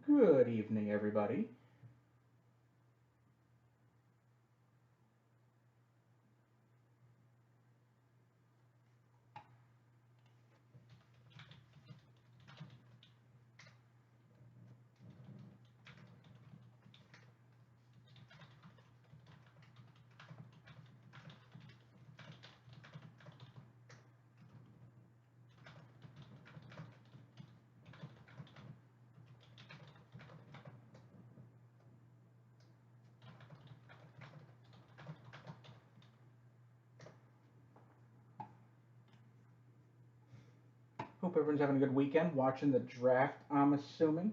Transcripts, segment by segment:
Good evening, everybody. Hope everyone's having a good weekend watching the draft, I'm assuming.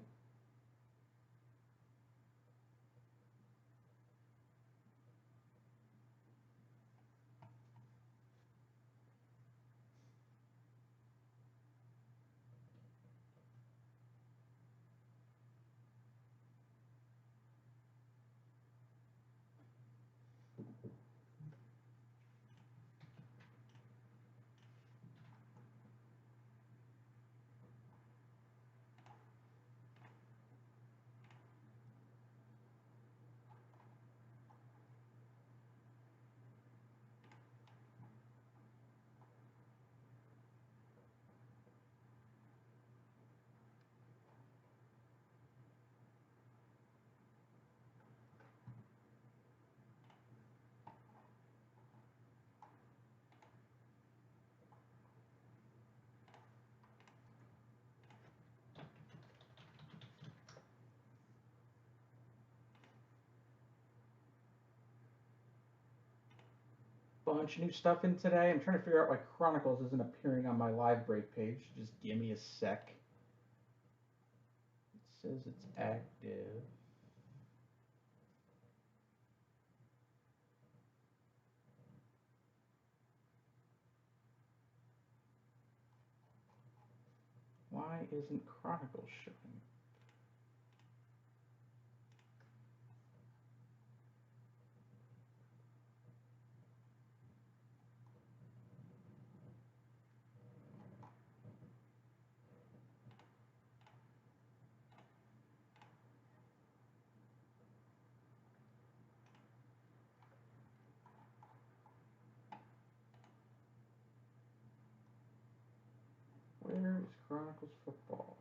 Bunch of new stuff in today. I'm trying to figure out why Chronicles isn't appearing on my live break page. Just give me a sec. It says it's active. Why isn't Chronicles showing? Where is Chronicles football?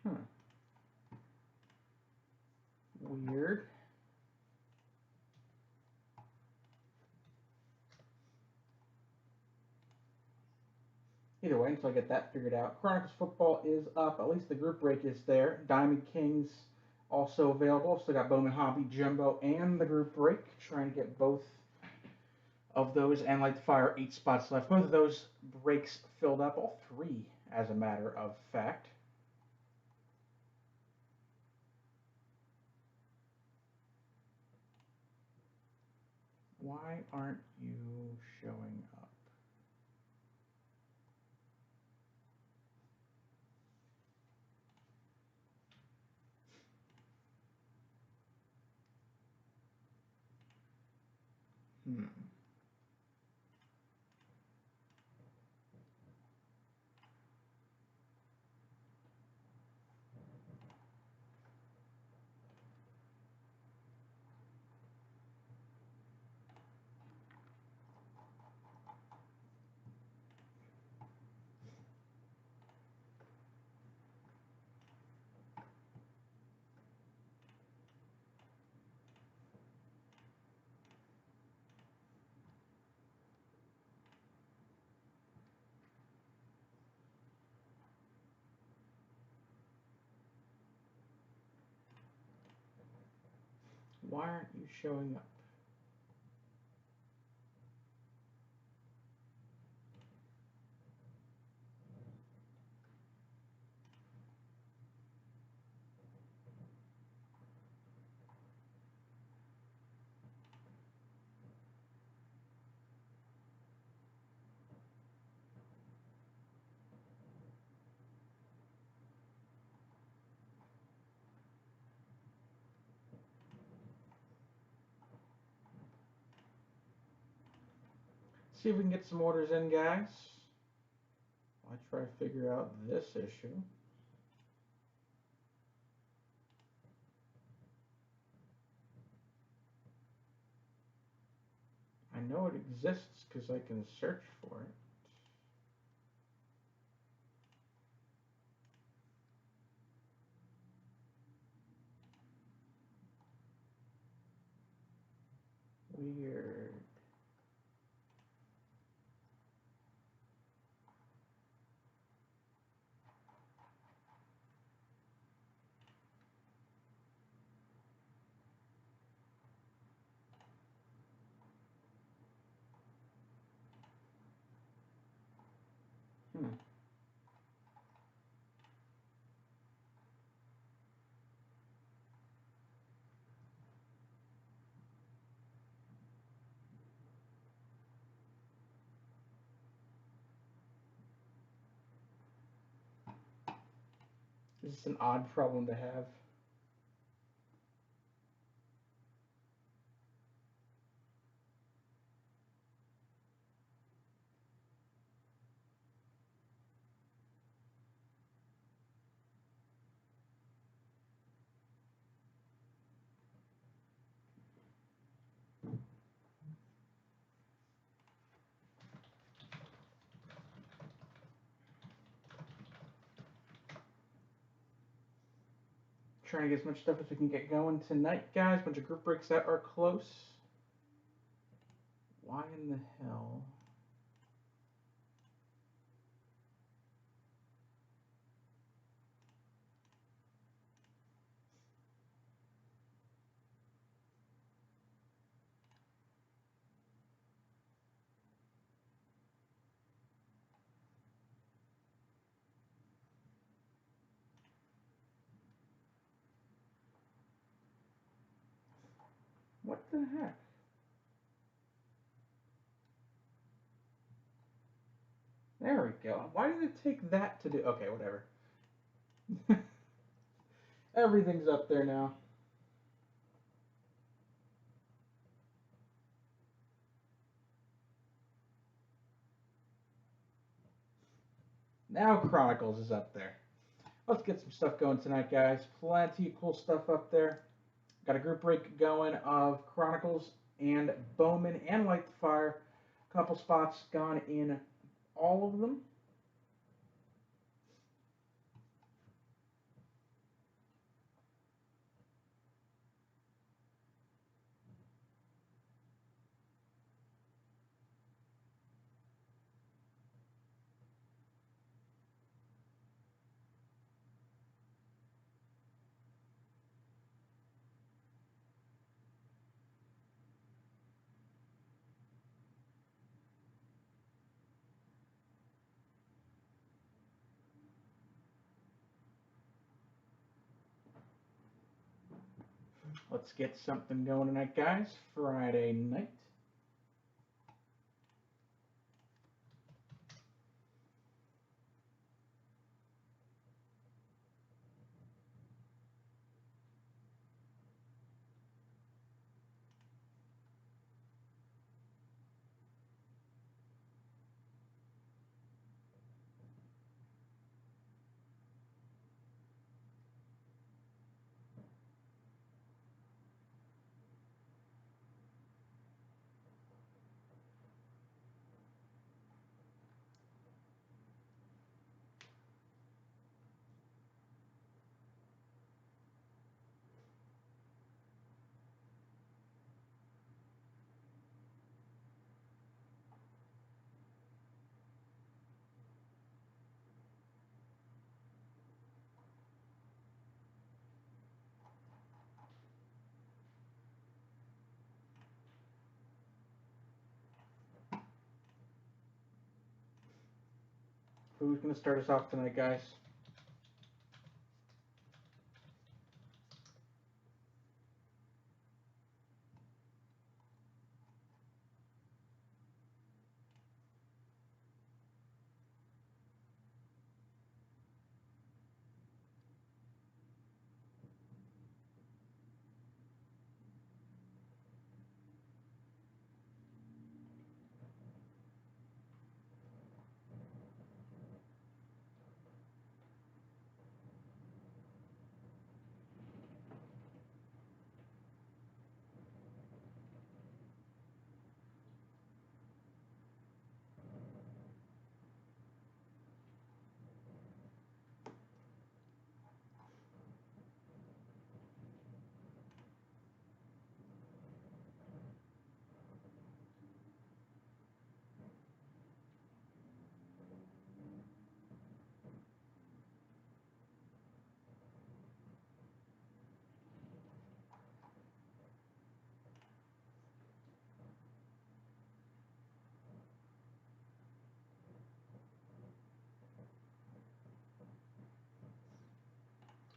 Huh. Weird. Either way, until I get that figured out. Chronicles football is up. At least the group break is there. Diamond Kings also available. Still got Bowman Hobby Jumbo and the group break. Trying to get both of those and Light the Fire 8 spots left. Both of those breaks filled up. All three, as a matter of fact. Why aren't you showing up? Hmm. Why aren't you showing up? See if we can get some orders in, guys. While I try to figure out this issue. I know it exists because I can search for it. Weird. Hmm. This is an odd problem to have. Trying to get as much stuff as we can get going tonight, guys. Bunch of group breaks that are close. Why in the hell? What the heck? There we go. Why did it take that to do? Okay, whatever. Everything's up there now. Now Chronicles is up there. Let's get some stuff going tonight, guys. Plenty of cool stuff up there. Got a group break going of Chronicles and Bowman and Light the Fire. A couple spots gone in all of them. Let's get something going tonight, guys. Friday night. Who's going to start us off tonight, guys?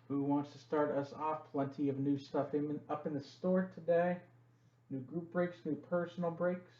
Who wants to start us off? Plenty of new stuff up in the store today. New group breaks, new personal breaks.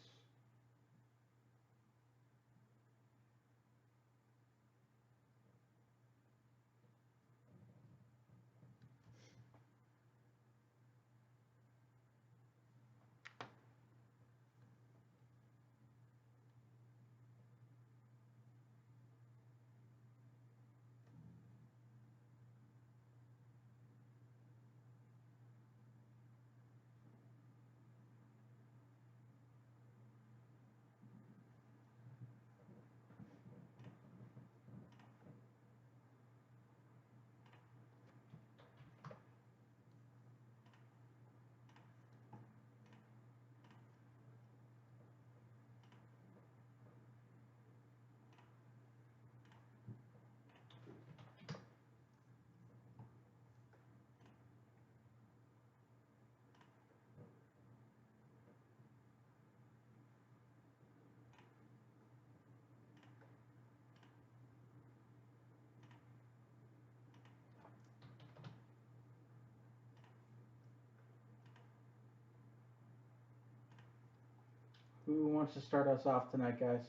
Who wants to start us off tonight, guys?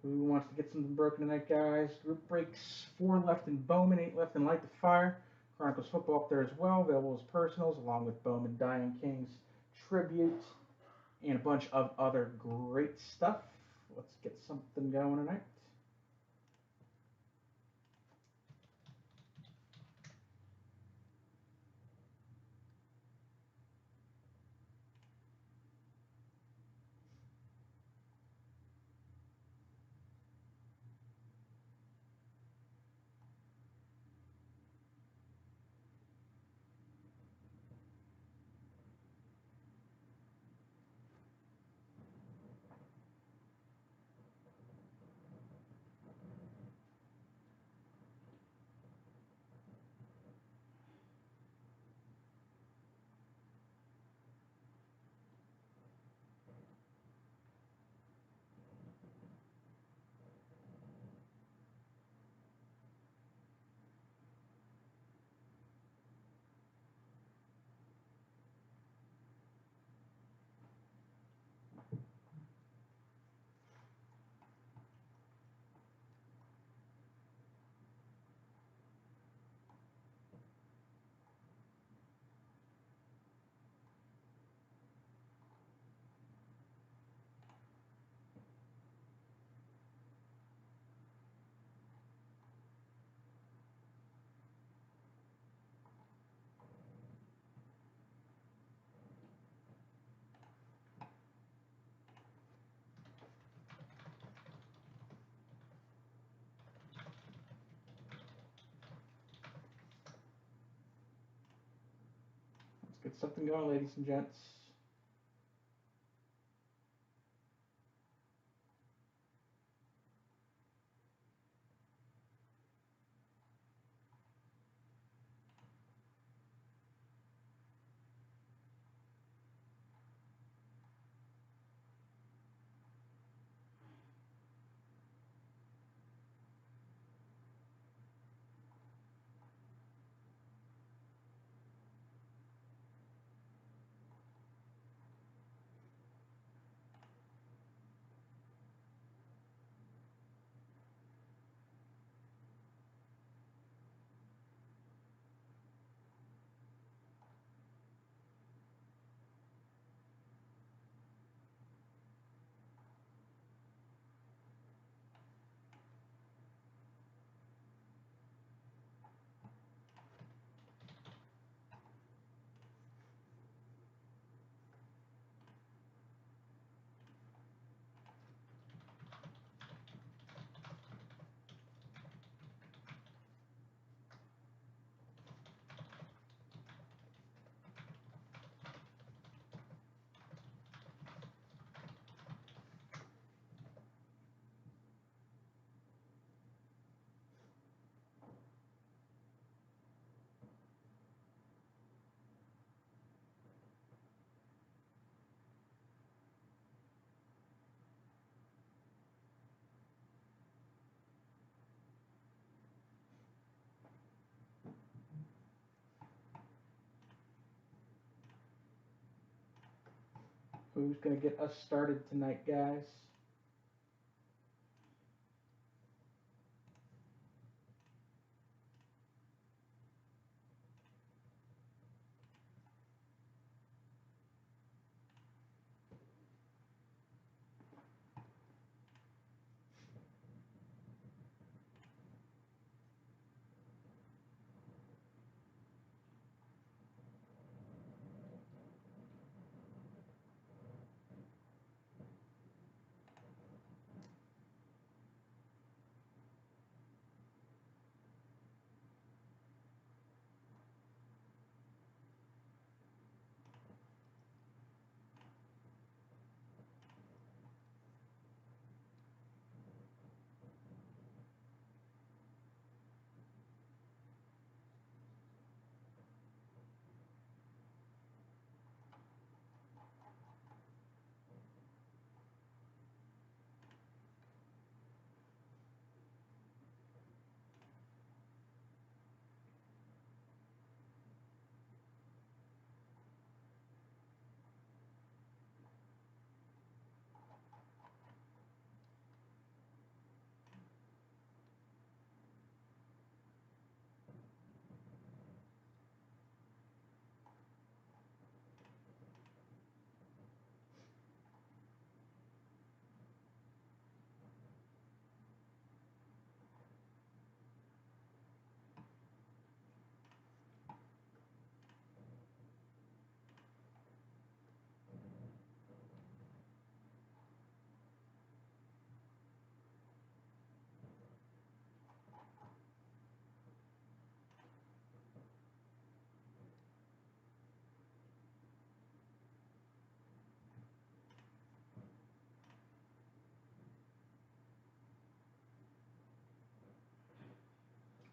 Who wants to get something broken tonight, guys? Group breaks, 4 left in Bowman, 8 left in Light the Fire. Chronicles football up there as well, available as personals, along with Bowman Diamond Kings tribute and a bunch of other great stuff. Let's get something going tonight. Let's get something going, ladies and gents. Who's going to get us started tonight, guys?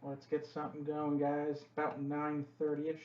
Let's get something going, guys. About 9:30ish.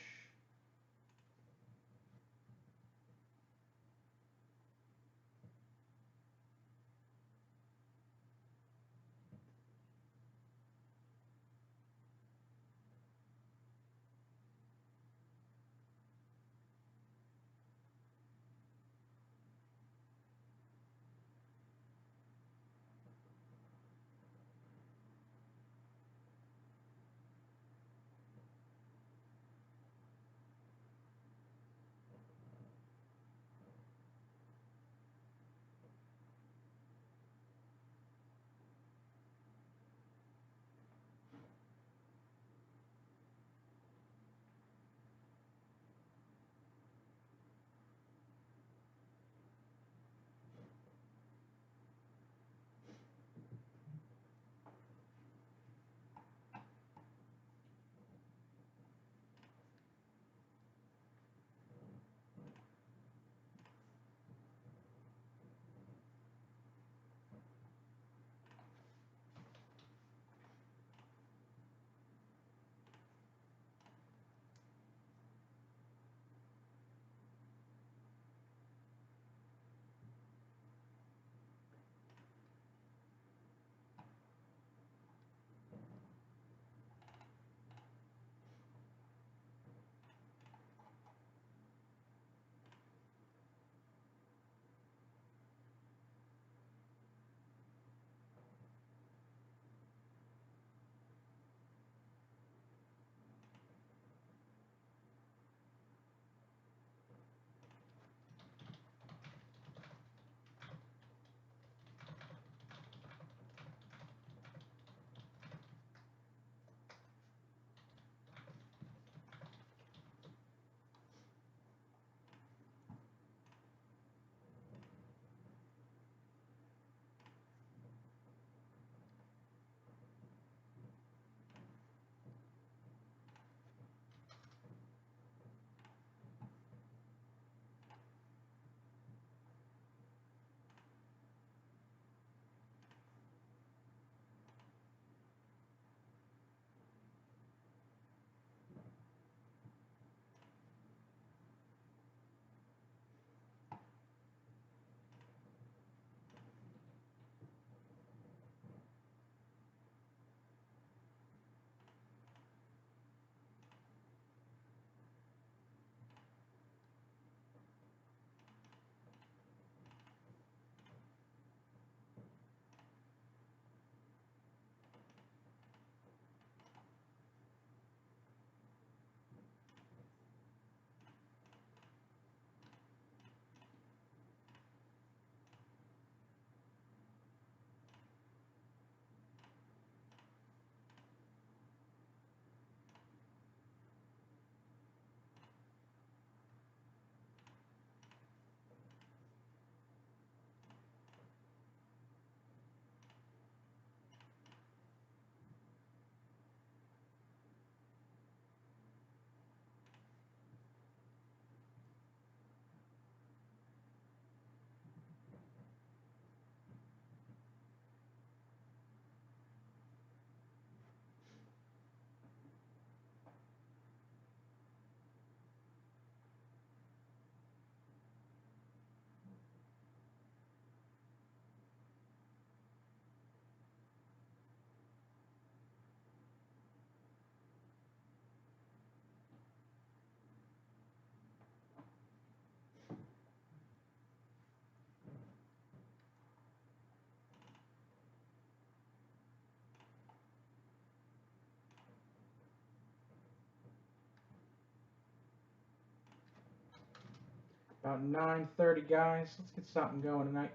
About 9:30, guys. Let's get something going tonight.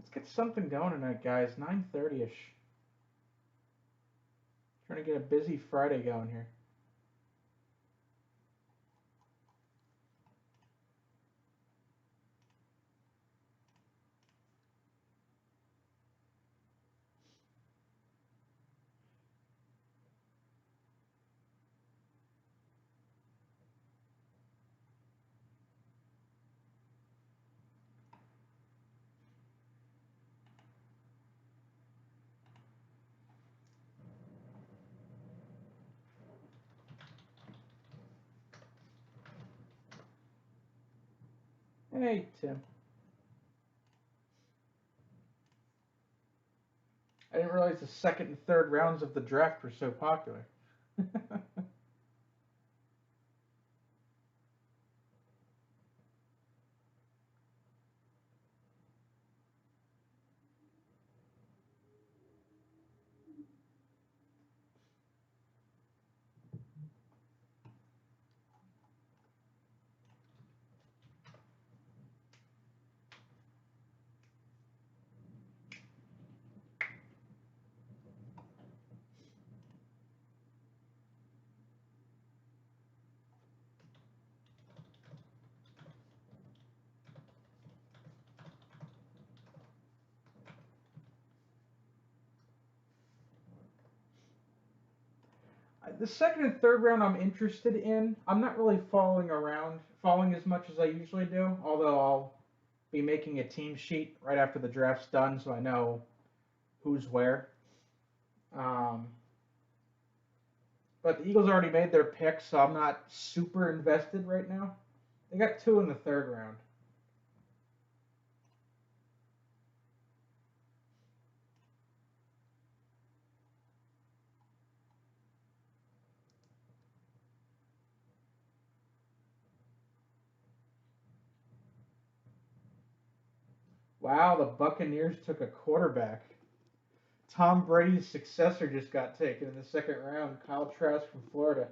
Let's get something going tonight, guys. 9:30ish. Trying to get a busy Friday going here. Hey, Tim. I didn't realize the second and third rounds of the draft were so popular. The second and third round I'm interested in. I'm not really following as much as I usually do, although I'll be making a team sheet right after the draft's done so I know who's where. Um, but the Eagles already made their pick, so I'm not super invested right now. They got two in the third round. Wow, the Buccaneers took a quarterback. Tom Brady's successor just got taken in the second round, Kyle Trask from Florida.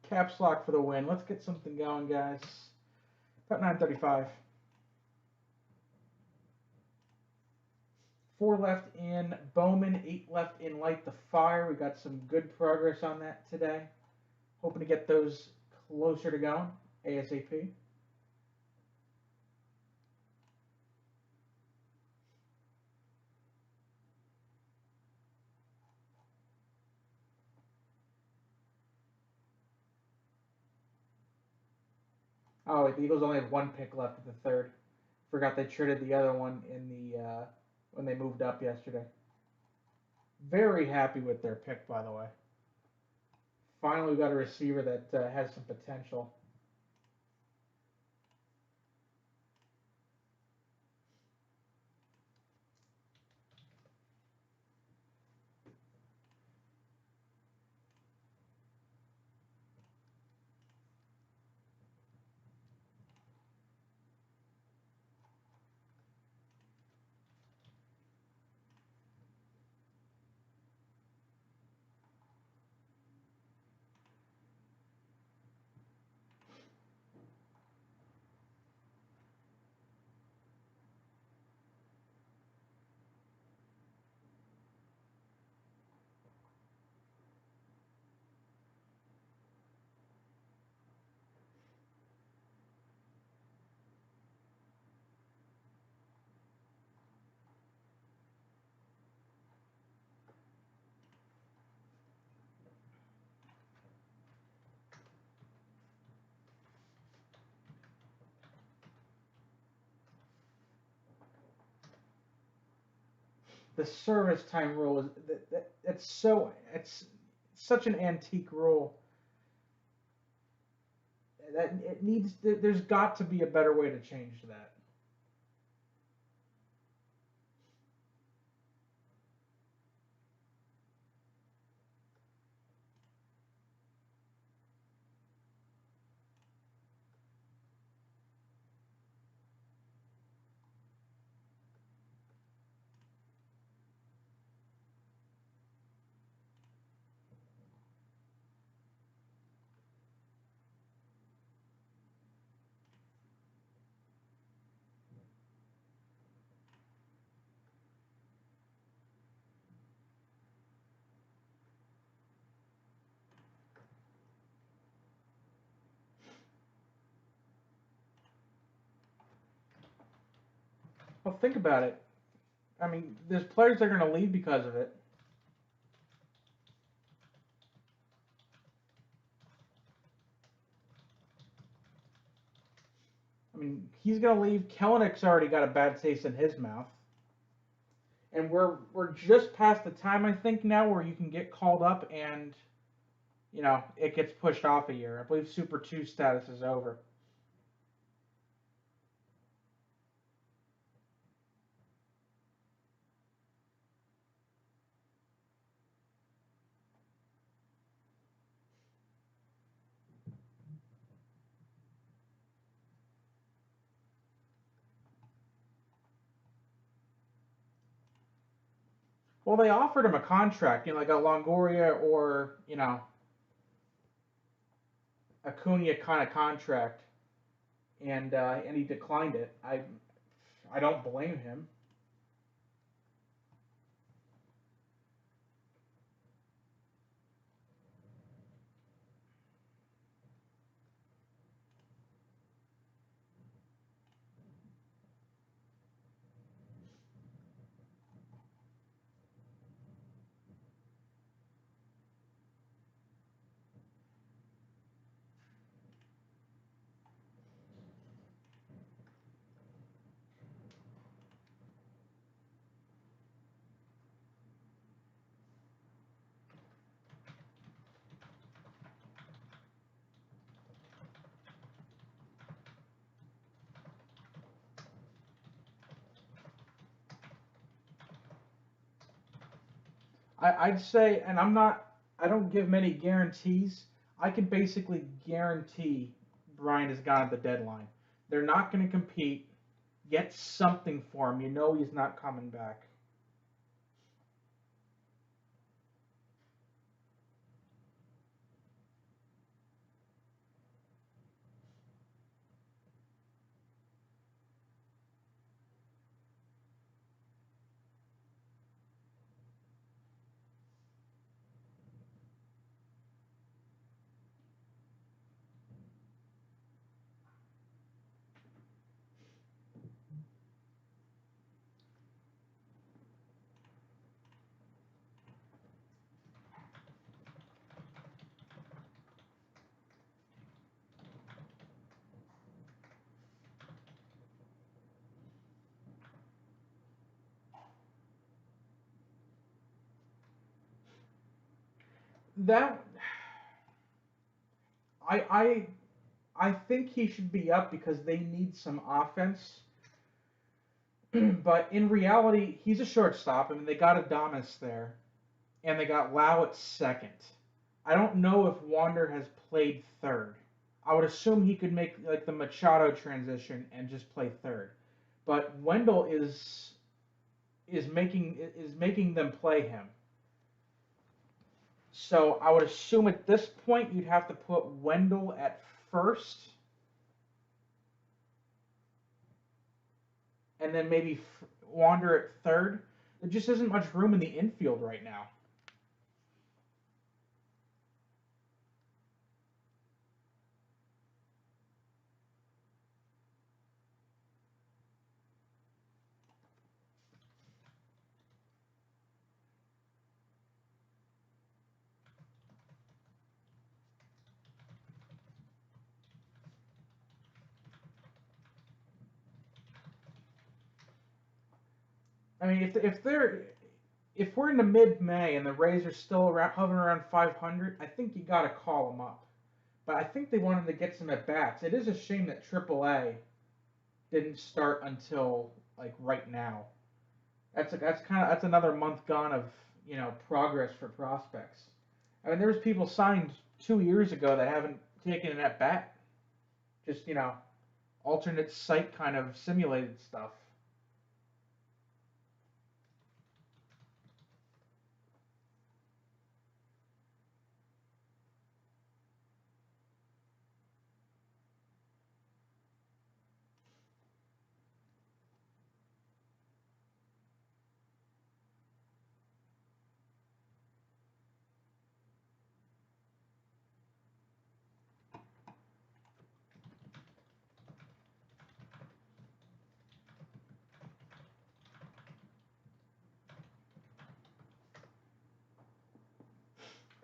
Caps lock for the win. Let's get something going, guys. About 9:35. Four left in Bowman, eight left in Light the Fire. We got some good progress on that today. Hoping to get those closer to going ASAP. Oh, the Eagles only have one pick left in the third. Forgot they traded the other one in the when they moved up yesterday. Very happy with their pick, by the way. Finally, we got a receiver that has some potential. The service time rule is it's such an antique rule that it needs. There's got to be a better way to change that. Well, think about it. I mean, there's players that are going to leave because of it. I mean, he's going to leave. Kellenick's already got a bad taste in his mouth, and we're just past the time I think now where you can get called up and it gets pushed off a year. I believe Super Two status is over. Well, they offered him a contract, like a Longoria or Acuna kind of contract, and he declined it. I don't blame him. I'd say, and I'm not, I don't give many guarantees. I can basically guarantee Brian has gone at the deadline. They're not going to compete. Get something for him. He's not coming back. That I I I think he should be up because they need some offense. But in reality, he's a shortstop. I mean, they got Adames there, and they got Lau at second. I don't know if Wander has played third. I would assume he could make like the Machado transition and just play third. But Wendell is making them play him. So I would assume at this point you'd have to put Wendell at first, and then maybe Wander at third. There just isn't much room in the infield right now. I mean, if we're in the mid-May and the Rays are still around, hovering around 500, I think you got to call them up. But I think they wanted to get some at bats. It is a shame that AAA didn't start until like right now. That's another month gone of progress for prospects. I mean, there's people signed 2 years ago that haven't taken an at bat. Just alternate site kind of simulated stuff.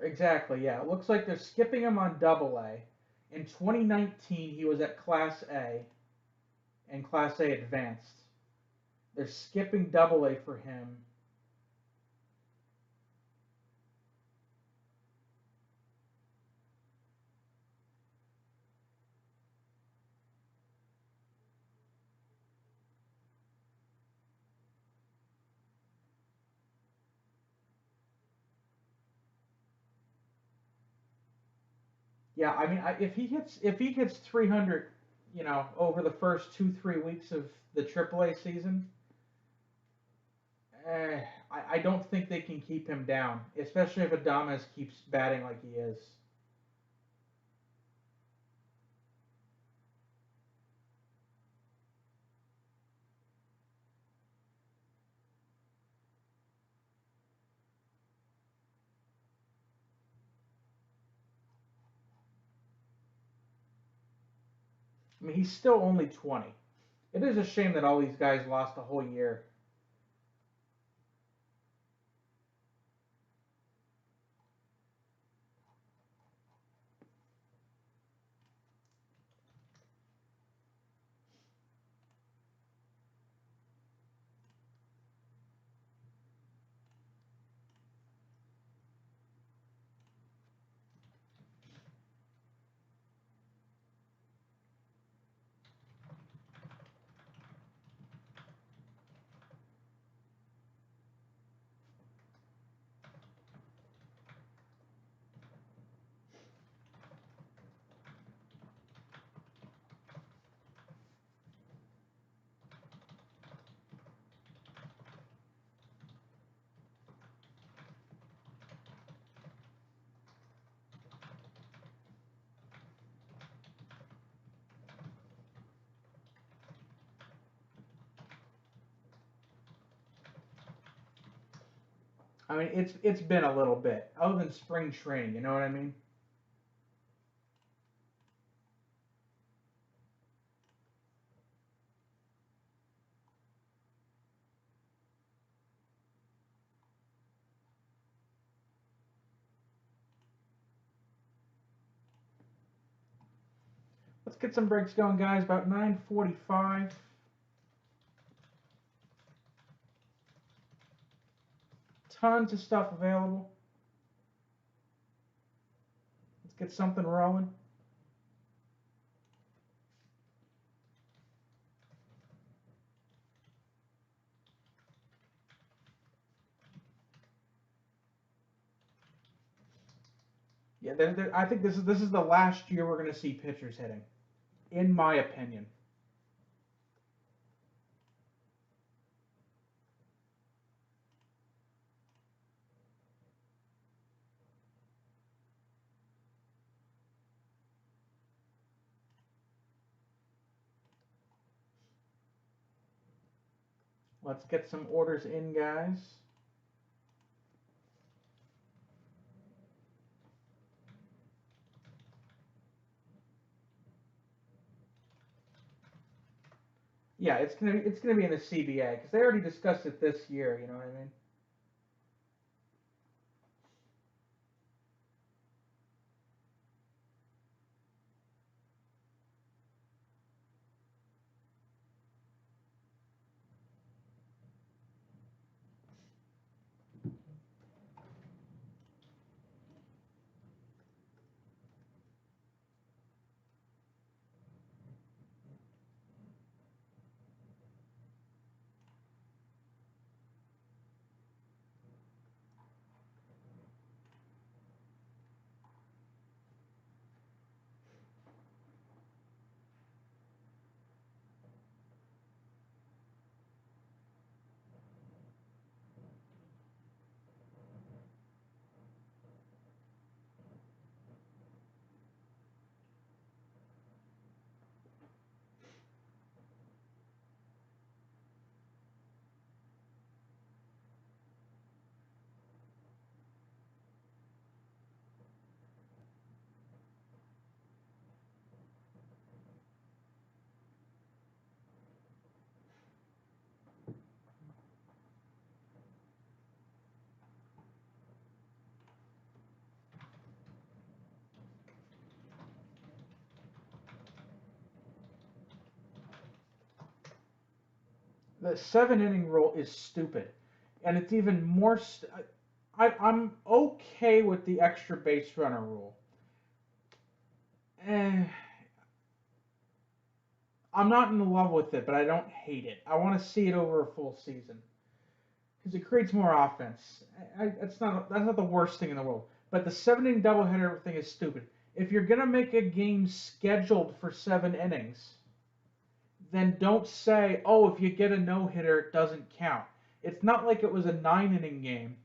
Exactly. Yeah. It looks like they're skipping him on Double A. In 2019, he was at Class A and Class A Advanced. They're skipping Double A for him. Yeah. I mean, if he hits 300, over the first 2 3 weeks of the AAA season, I don't think they can keep him down, especially if Adames keeps batting like he is. I mean, he's still only 20. It is a shame that all these guys lost a whole year. I mean, it's been a little bit, other than spring training. You know what I mean? Let's get some breaks going, guys. About 9:45. Tons of stuff available. Let's get something rolling. Yeah, I think this is the last year we're going to see pitchers hitting, in my opinion. Let's get some orders in, guys. Yeah, it's gonna be in the CBA because they already discussed it this year. You know what I mean? The 7 inning rule is stupid, and it's even more. I'm okay with the extra base runner rule. Eh, I'm not in love with it, but I don't hate it. I want to see it over a full season because it creates more offense. That's not the worst thing in the world. But the 7 inning doubleheader thing is stupid. If you're gonna make a game scheduled for 7 innings, then don't say, "Oh, if you get a no hitter, it doesn't count." It's not like it was a 9 inning game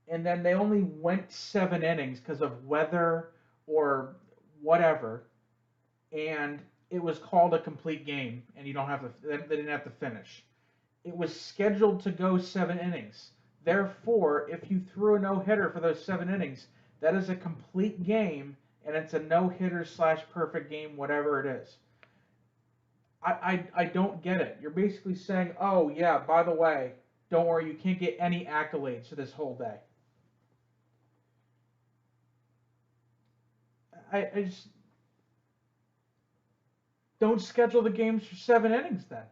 and then they only went 7 innings because of weather or whatever, and it was called a complete game, and you don't have to. They didn't have to finish. It was scheduled to go 7 innings. Therefore, if you threw a no hitter for those 7 innings, that is a complete game, and it's a no hitter slash perfect game, whatever it is. I don't get it. You're basically saying, oh yeah, by the way, don't worry, you can't get any accolades for this whole day. I just don't schedule the games for 7 innings then.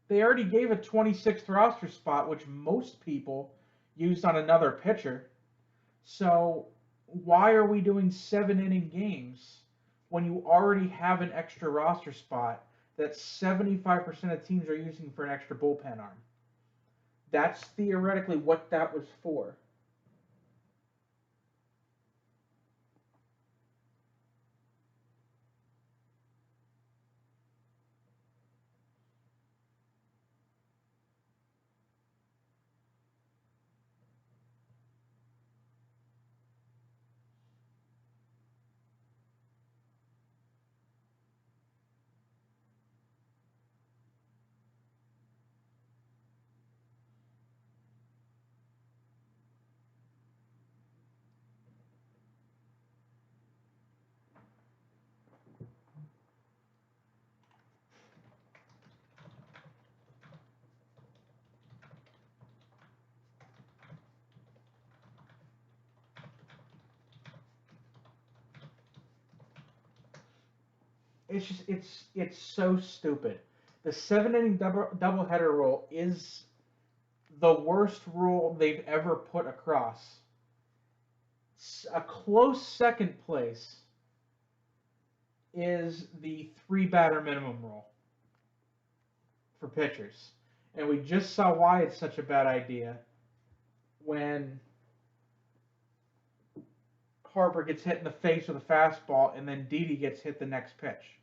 They already gave a 26th roster spot, which most people used on another pitcher. So why are we doing 7 inning games when you already have an extra roster spot that 75% of teams are using for an extra bullpen arm? That's theoretically what that was for. It's so stupid. The 7 inning doubleheader rule is the worst rule they've ever put across. A close second place is the three batter minimum rule for pitchers. And we just saw why it's such a bad idea when Harper gets hit in the face with a fastball, and then Didi gets hit the next pitch.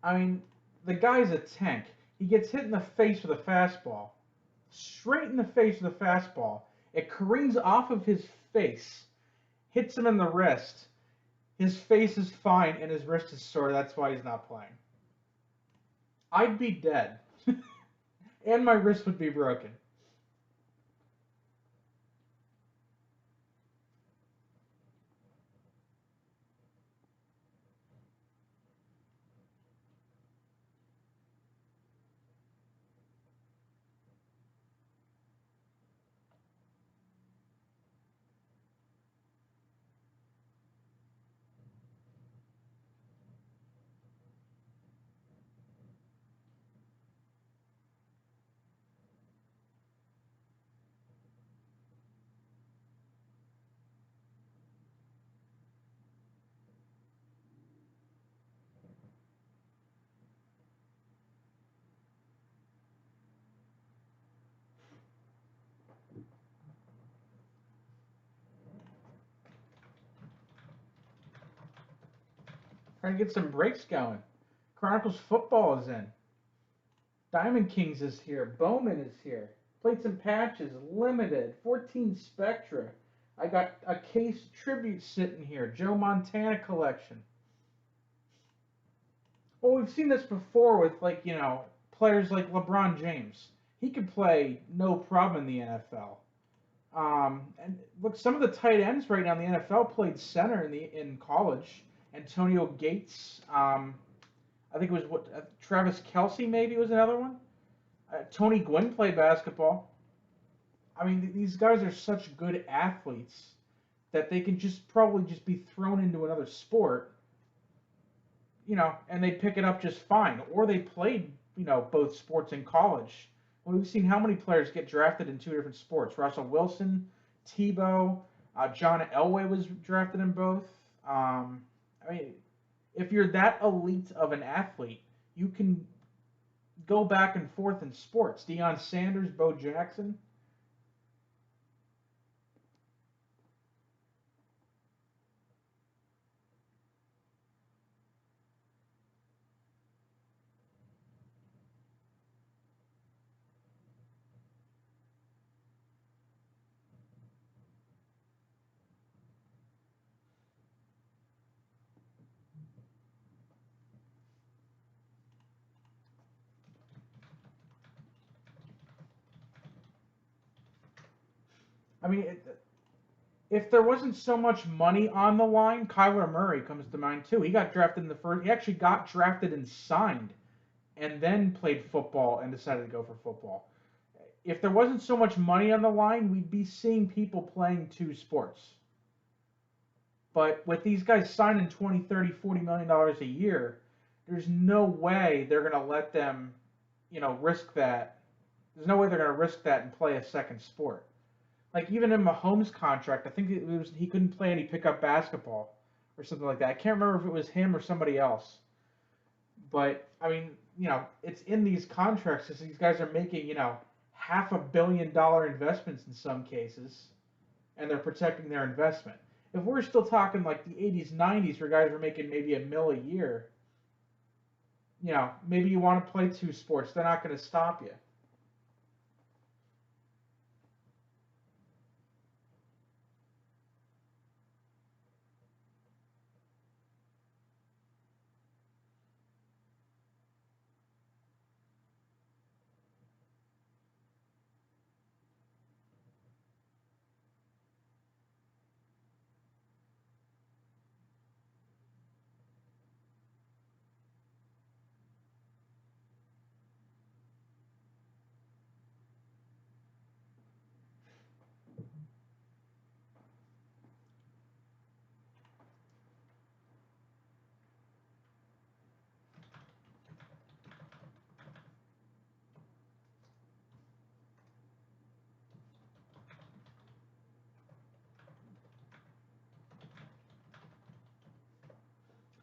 I mean, the guy's a tank. He gets hit in the face with a fastball, straight in the face with a fastball. It careens off of his face, hits him in the wrist. His face is fine and his wrist is sore. That's why he's not playing. I'd be dead, and my wrist would be broken. Trying to get some breaks going. Chronicles football is in. Diamond Kings is here. Bowman is here. Plates and patches, limited, 14 Spectra. I got a case tribute sitting here. Joe Montana collection. Well, we've seen this before with, like, players like LeBron James. He could play no problem in the NFL. And look, some of the tight ends right now in the NFL played center in college. Antonio Gates. I think it was Travis Kelsey maybe was another one. Tony Gwynn played basketball. I mean, these guys are such good athletes that they can probably just be thrown into another sport, and they pick it up just fine. Or they played, both sports in college. Well, we've seen how many players get drafted in two different sports. Russell Wilson, Tebow, John Elway was drafted in both. I mean, if you're that elite of an athlete, you can go back and forth in sports. Deion Sanders, Bo Jackson. I mean, if there wasn't so much money on the line, Kyler Murray comes to mind too. He got drafted in the first. He actually got drafted and signed, and then played football and decided to go for football. If there wasn't so much money on the line, we'd be seeing people playing two sports. But with these guys signing 20, 30, $40 million a year, there's no way they're going to let them, risk that. There's no way they're going to risk that and play a second sport. Like even in Mahomes' contract, I think it was he couldn't play any pickup basketball or something like that. I can't remember if it was him or somebody else. But I mean, it's in these contracts because these guys are making, $500 million investments in some cases, and they're protecting their investment. If we're still talking like the 80s, 90s, where guys were making maybe $1 million a year, maybe you want to play two sports, they're not going to stop you.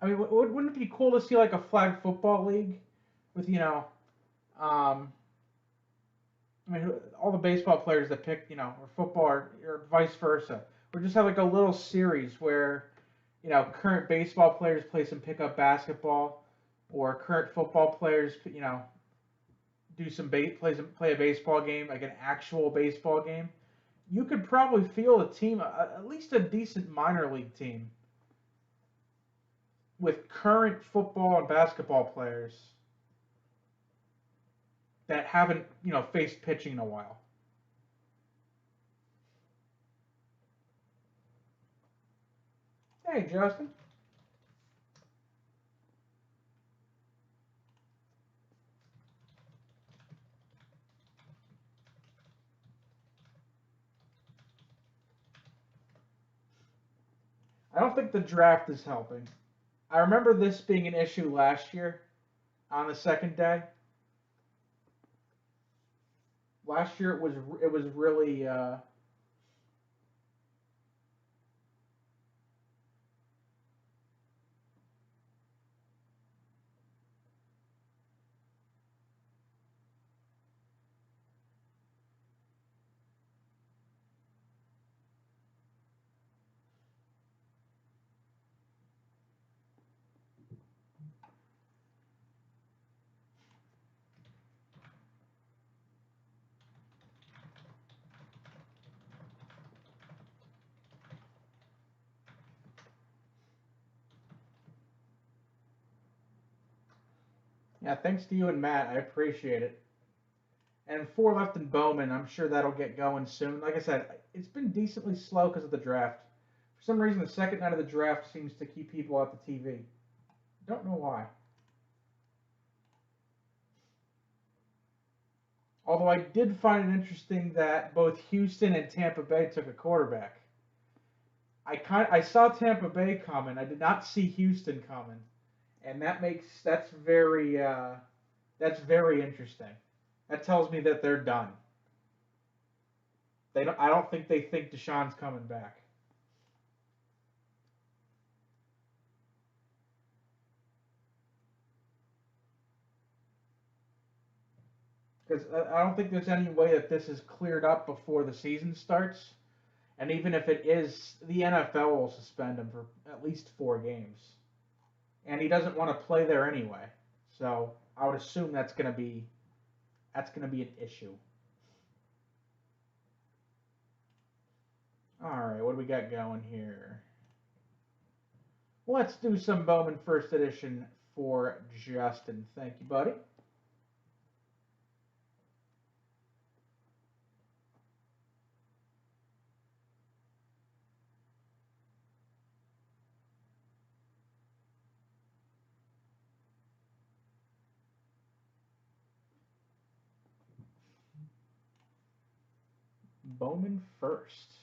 I mean, wouldn't it be cool to see like a flag football league with um, I mean, all the baseball players that pick, or football or vice versa, or just have like a little series where current baseball players play some pickup basketball, or current football players, do some play a baseball game, like an actual baseball game. You could probably field a team, at least a decent minor league team, with current football and basketball players that haven't, faced pitching in a while. Hey, Justin. I don't think the draft is helping. I remember this being an issue last year on the second day. Last year it was really yeah. Thanks to you and Matt, I appreciate it. And four left in Bowman. I'm sure that'll get going soon. Like I said, it's been decently slow because of the draft. For some reason, the second night of the draft seems to keep people at the TV. Don't know why. Although I did find it interesting that both Houston and Tampa Bay took a quarterback. I saw Tampa Bay coming. I did not see Houston coming, and that's very interesting. That tells me that they're done. I don't think they think Deshaun's coming back. Because I don't think there's any way that this is cleared up before the season starts. And even if it is, the NFL will suspend him for at least 4 games. And he doesn't want to play there anyway. So I would assume that's gonna be an issue. All right, what do we got going here? Let's do some Bowman First Edition for Justin. Thank you, buddy. Bowman First.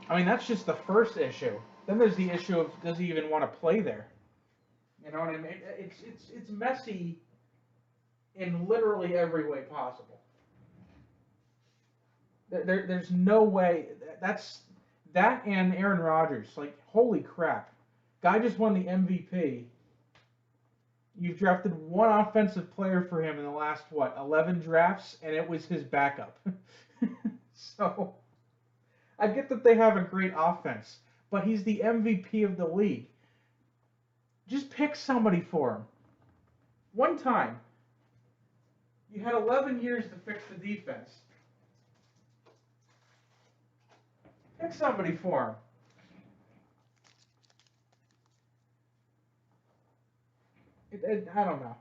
I mean, that's just the first issue. Then there's the issue of does he even want to play there? You know what I mean? It's messy in literally every way possible. There's no way that and Aaron Rodgers. Like, holy crap, guy just won the MVP. You've drafted one offensive player for him in the last 11 drafts, and it was his backup. So I get that they have a great offense, but he's the MVP of the league. Just pick somebody for him. One time, you had 11 years to fix the defense. Pick somebody for him. I don't know.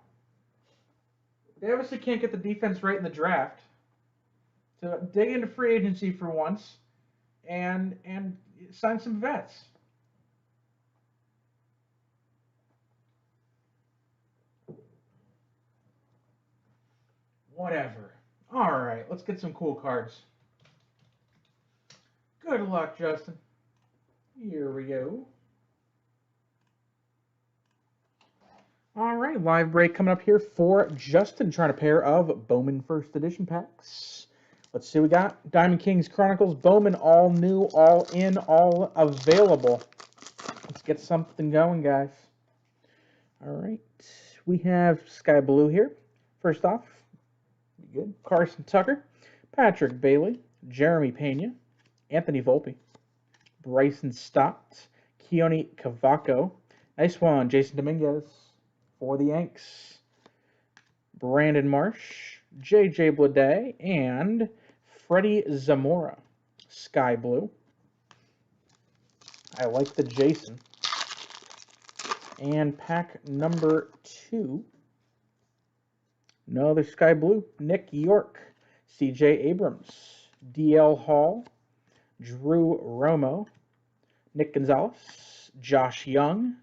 They obviously can't get the defense right in the draft. So dig into free agency for once and sign some vets. Whatever. All right, let's get some cool cards. Good luck, Justin. Here we go. All right, live break coming up here for Justin, trying a pair of Bowman First Edition packs. Let's see what we got. Diamond Kings Chronicles, Bowman, all new, all in, all available. Let's get something going, guys. All right, we have Sky Blue here. First off, good. Carson Tucker, Patrick Bailey, Jeremy Pena, Anthony Volpe, Bryson Stott, Keone Cavaco. Nice one, Jason Dominguez for the Yanks. Brandon Marsh, J.J. Bleday, and Freddie Zamora. Sky Blue. I like the Jason. And pack number 2. Another Sky Blue. Nick York, C.J. Abrams, D.L. Hall, Drew Romo, Nick Gonzalez, Josh Young,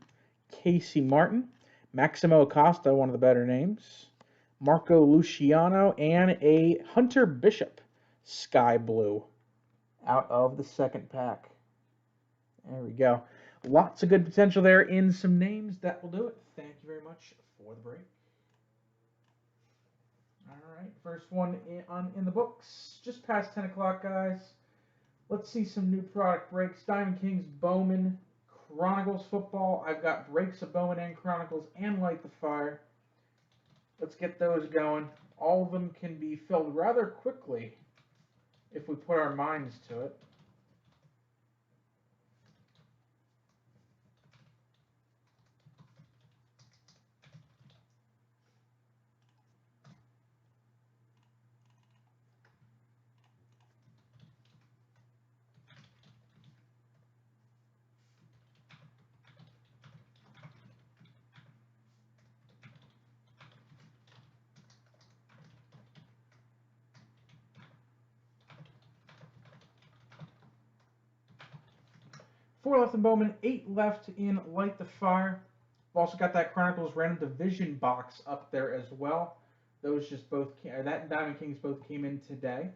Casey Martin, Maximo Acosta, one of the better names, Marco Luciano, and a Hunter Bishop, Sky Blue, out of the second pack. There we go. Lots of good potential there in some names. That will do it. Thank you very much for the break. All right, first one in the books. Just past 10 o'clock, guys. Let's see some new product breaks. Diamond Kings, Bowman, Chronicles football. I've got breaks of Bowman and Chronicles and Light the Fire. Let's get those going. All of them can be filled rather quickly if we put our minds to it. Four left in Bowman, 8 left in Light the Fire. We've also got that Chronicles Random Division box up there as well. Those just both that and Diamond Kings both came in today.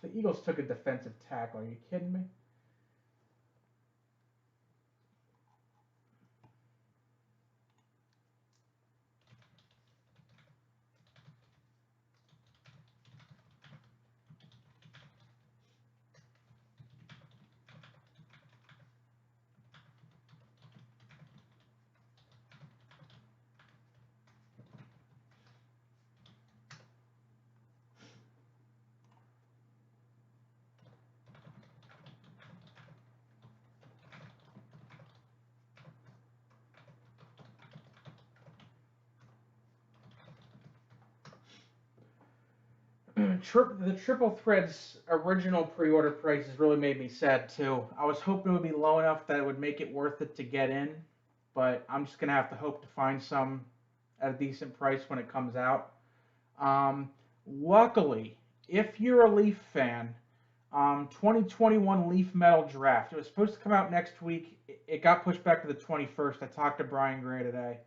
The Eagles took a defensive tackle. Are you kidding me? The Triple Threads original pre-order prices really made me sad too. I was hoping it would be low enough that it would make it worth it to get in, but I'm just gonna have to hope to find some at a decent price when it comes out. Luckily, if you're a Leaf fan, 2021 Leaf Metal Draft. It was supposed to come out next week. It got pushed back to the 21st. I talked to Brian Gray today.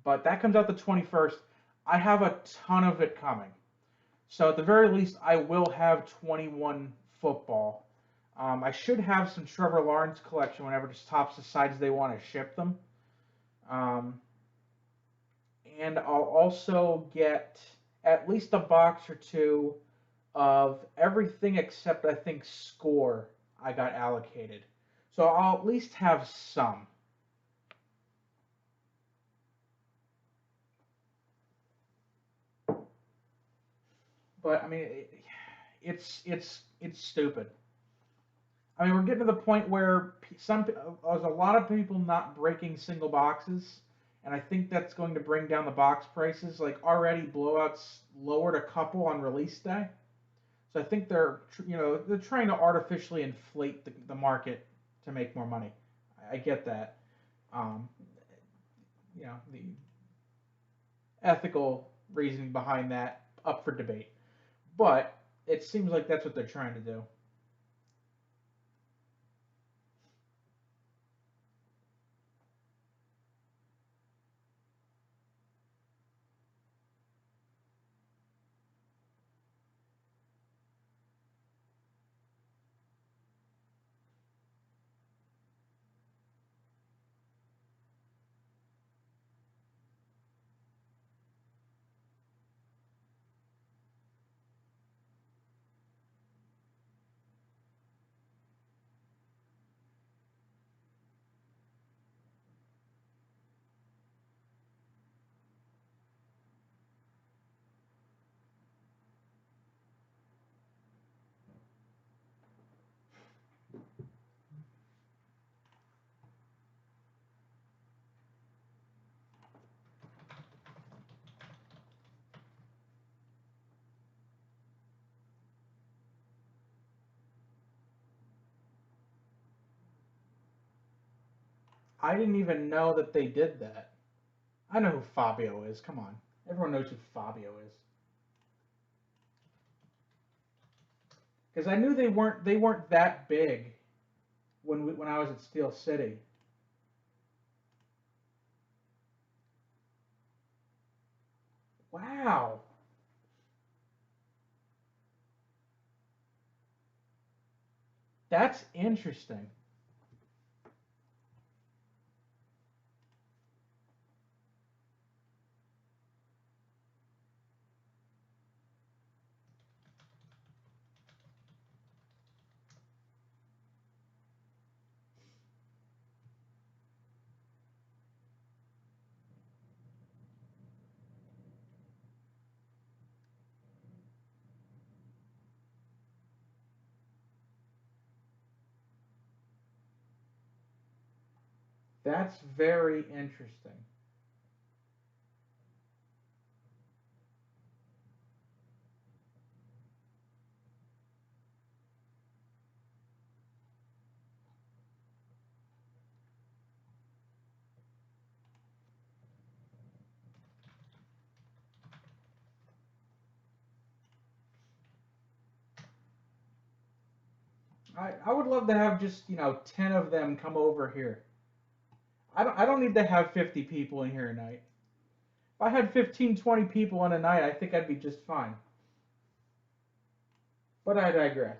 But that comes out the 21st. I have a ton of it coming. So at the very least, I will have 21 football. I should have some Trevor Lawrence collection whenever Topps decides they want to ship them. And I'll also get at least a box or two of everything except, I think, Score I got allocated. So I'll at least have some. But I mean, it's stupid. I mean, we're getting to the point where there's a lot of people not breaking single boxes, and I think that's going to bring down the box prices. Like already, blowouts lowered a couple on release day, so I think they're trying to artificially inflate the market to make more money. I get that. The ethical reasoning behind that up for debate. But it seems like that's what they're trying to do. I didn't even know that they did that. I know who Fabio is. Come on. Everyone knows who Fabio is. Because I knew they weren't that big when I was at Steel City. Wow. That's interesting. That's very interesting. I would love to have just 10 of them come over here. I don't need to have 50 people in here a night. If I had 15, 20 people in a night, I think I'd be just fine. But I digress.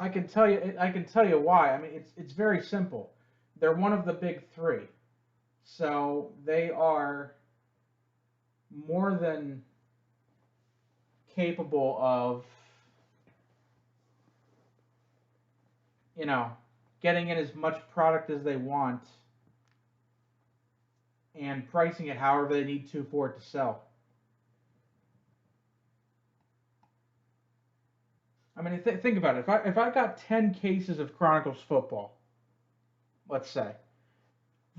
I can tell you why. I mean, it's very simple. They're one of the big three, so they are more than capable of, you know, getting in as much product as they want and pricing it however they need to for it to sell. I mean, think about it. If I got 10 cases of Chronicles football, let's say,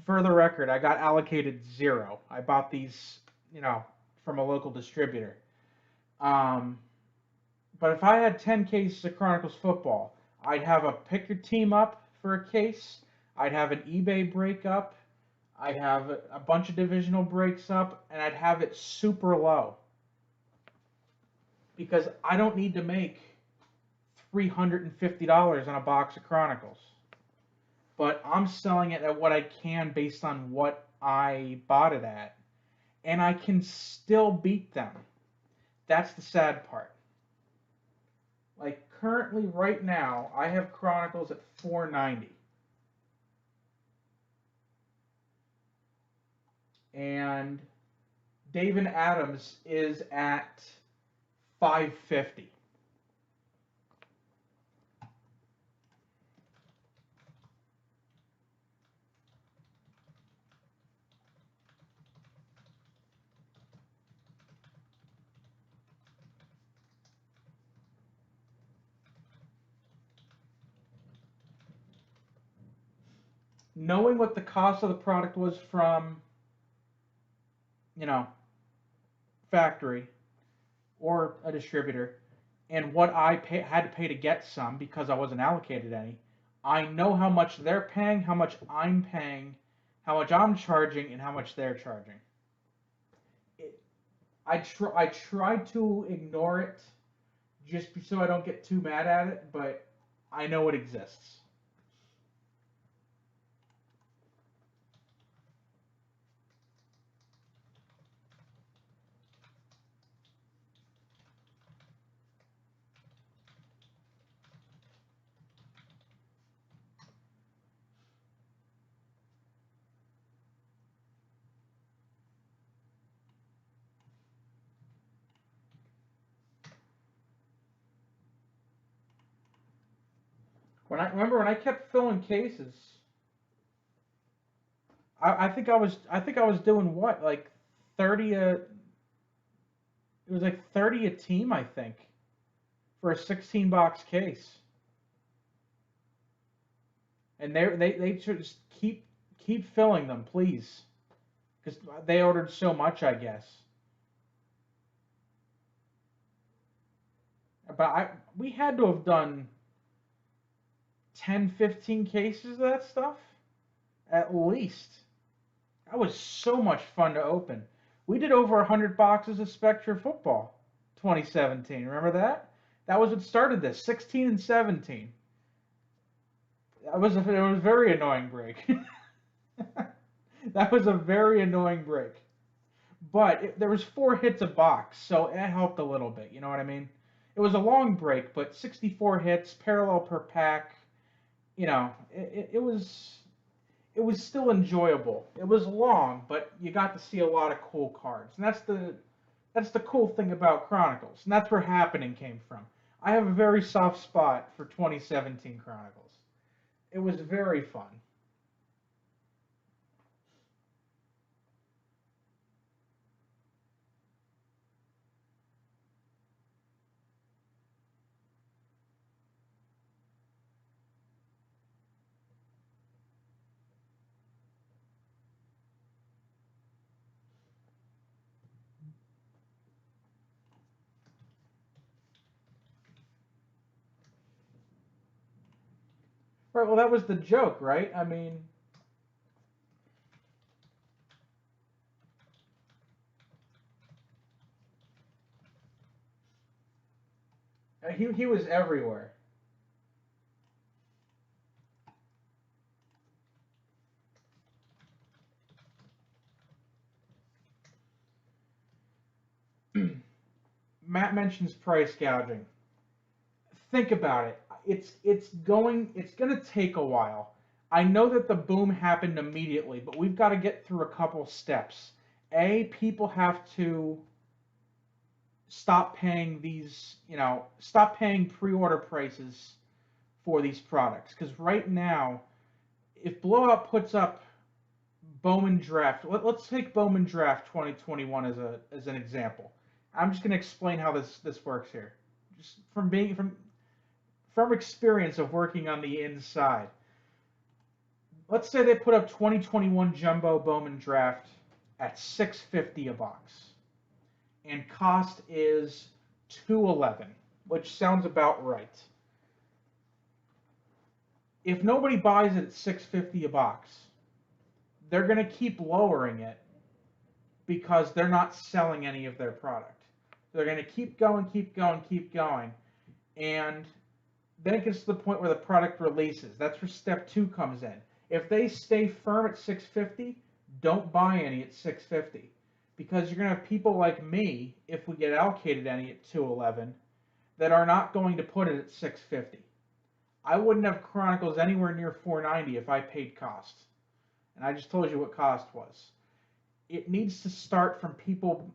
for the record, I got allocated zero. I bought these, you know, from a local distributor. Um, but if I had 10 cases of Chronicles football, I'd have a pick your team up for a case. I'd have an eBay breakup. I'd have a bunch of divisional breaks up, and I'd have it super low because I don't need to make $350 on a box of Chronicles. But I'm selling it at what I can based on what I bought it at, and I can still beat them. That's the sad part. Like currently, right now, I have Chronicles at 490, and David Adams is at 550. Knowing what the cost of the product was from, you know, factory or a distributor, and what had to pay to get some because I wasn't allocated any, I know how much they're paying, how much I'm paying, how much I'm charging, and how much they're charging. It, I try to ignore it just so I don't get too mad at it, but I know it exists. when I kept filling cases, I think I was doing what, like 30 a, it was like 30 a team, I think, for a 16 box case. And they should just keep filling them, please, because they ordered so much, I guess. But we had to have done 10, 15 cases of that stuff at least. That was so much fun to open. We did over 100 boxes of Spectra football 2017. Remember that? That was what started this. 16 and 17. It was a very annoying break. That was a very annoying break. But there was 4 hits a box, so it helped a little bit. You know what I mean? It was a long break, but 64 hits, parallel per pack. It was still enjoyable. It was long, but you got to see a lot of cool cards, and that's the cool thing about Chronicles, and that's where Happening came from. I have a very soft spot for 2017 Chronicles. It was very fun. Right. Well, that was the joke, right? I mean, he was everywhere. Matt mentions price gouging. Think about it. It's gonna take a while. I know that the boom happened immediately, but we've got to get through a couple steps. People have to stop paying pre-order prices for these products, because right now, if Blowout puts up Bowman Draft, let's take Bowman Draft 2021 as an example. I'm just going to explain how this works here, just from experience of working on the inside. Let's say they put up 2021 Jumbo Bowman Draft at 650 a box, and cost is 211, which sounds about right. If nobody buys it at 650 a box, they're going to keep lowering it because they're not selling any of their product. They're going to keep going, keep going, keep going, and then it gets to the point where the product releases. That's where step 2 comes in. If they stay firm at 650, don't buy any at 650, because you're going to have people like me, if we get allocated any at 211, that are not going to put it at 650. I wouldn't have Chronicles anywhere near 490 if I paid cost. And I just told you what cost was. It needs to start from people.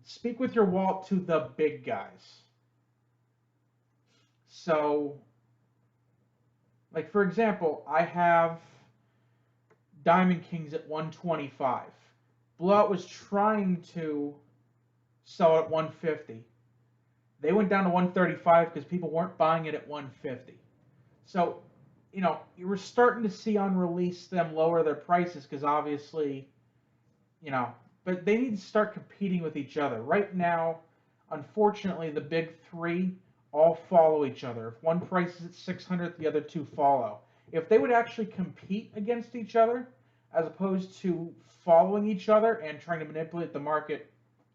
Speak with your wallet to the big guys. So, like for example, I have Diamond Kings at 125. Blowout was trying to sell it at 150. They went down to 135 because people weren't buying it at 150. So, you were starting to see on release them lower their prices because obviously, but they need to start competing with each other. Right now, unfortunately, the big three all follow each other. If one price is at 600, the other two follow. If they would actually compete against each other, as opposed to following each other and trying to manipulate the market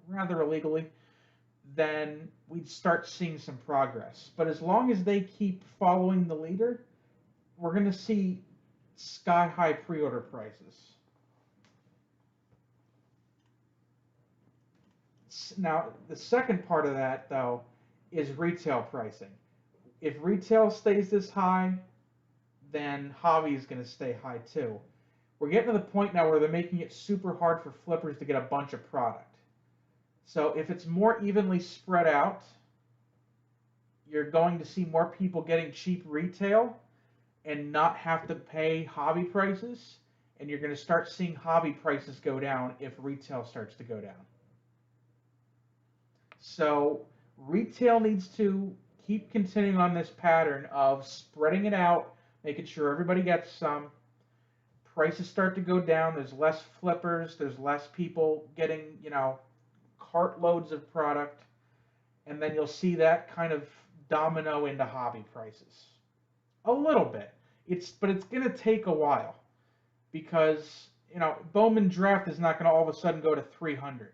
rather illegally, then we'd start seeing some progress. But as long as they keep following the leader, we're going to see sky high pre-order prices. Now, the second part of that, though, is retail pricing. If retail stays this high, then hobby is going to stay high too. We're getting to the point now where they're making it super hard for flippers to get a bunch of product. So if it's more evenly spread out, you're going to see more people getting cheap retail and not have to pay hobby prices, and you're going to start seeing hobby prices go down if retail starts to go down. So retail needs to keep continuing on this pattern of spreading it out, making sure everybody gets some. Prices start to go down. There's less flippers. There's less people getting, cartloads of product. And then you'll see that kind of domino into hobby prices. A little bit. But it's going to take a while because, Bowman Draft is not going to all of a sudden go to 300.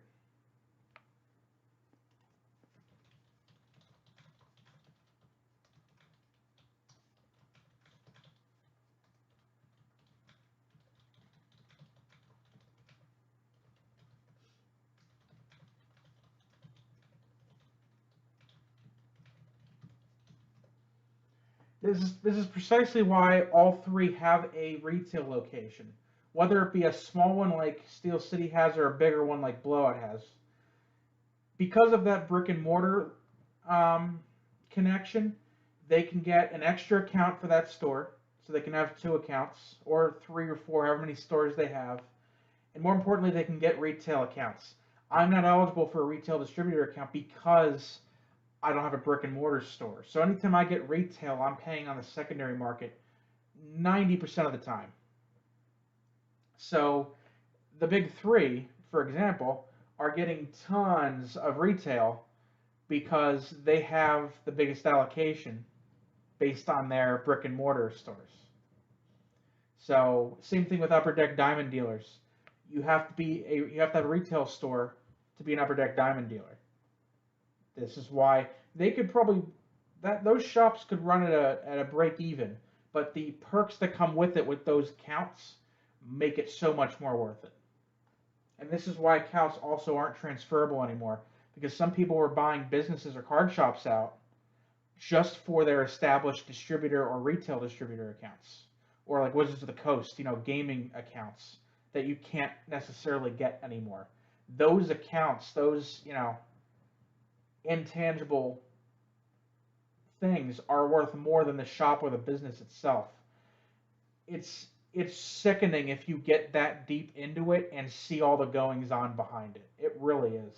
This is precisely why all three have a retail location, whether it be a small one like Steel City has or a bigger one like Blowout has. Because of that brick and mortar connection, they can get an extra account for that store, so they can have two accounts or three or four, however many stores they have, and more importantly, they can get retail accounts. I'm not eligible for a retail distributor account because I don't have a brick and mortar store. So anytime I get retail, I'm paying on the secondary market 90% of the time. So the big three, for example, are getting tons of retail because they have the biggest allocation based on their brick and mortar stores. So same thing with Upper Deck Diamond dealers. You have to have a retail store to be an Upper Deck Diamond dealer. This is why they could probably those shops could run at a break even, but the perks that come with it with those counts make it so much more worth it. And this is why counts also aren't transferable anymore, because some people were buying businesses or card shops out just for their established distributor or retail distributor accounts, or like Wizards of the Coast, gaming accounts that you can't necessarily get anymore. Those accounts, those intangible things are worth more than the shop or the business itself. It's sickening if you get that deep into it and see all the goings on behind it. It really is.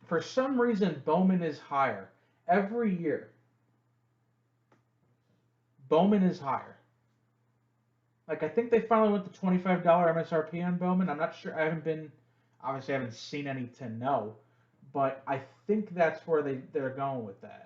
For some reason, Bowman is higher. Every year, Bowman is higher. Like, I think they finally went to $25 MSRP on Bowman. I'm not sure. Obviously, I haven't seen any to know, but I think that's where they're going with that.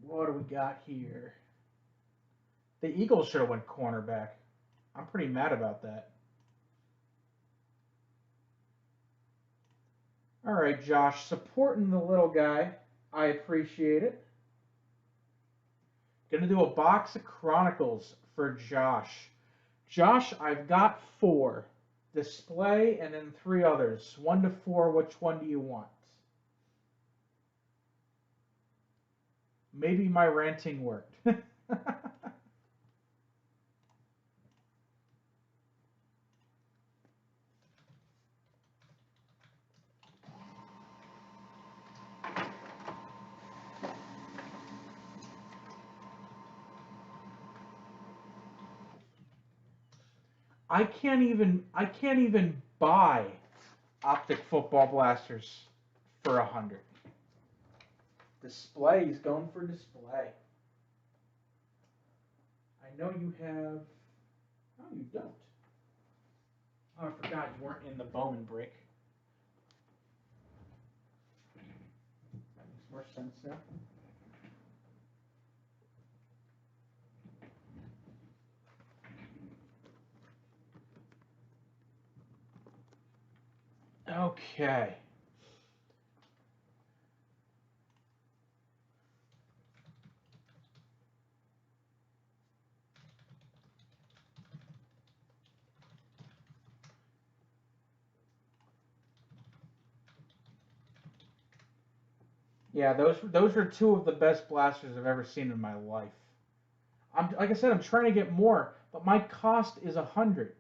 What do we got here? The Eagles should have went cornerback. I'm pretty mad about that. All right, Josh, supporting the little guy. I appreciate it. Gonna do a box of Chronicles for Josh. Josh, I've got 4. Display and then 3 others. 1 to 4, which one do you want? Maybe my ranting worked. I can't even buy optic football blasters for 100. Display, he's going for display. know you have. Oh, you don't. Oh, I forgot you weren't in the Bowman break. That makes more sense now. Okay. Yeah, those are two of the best blasters I've ever seen in my life. I'm like I said, I'm trying to get more, but my cost is 100.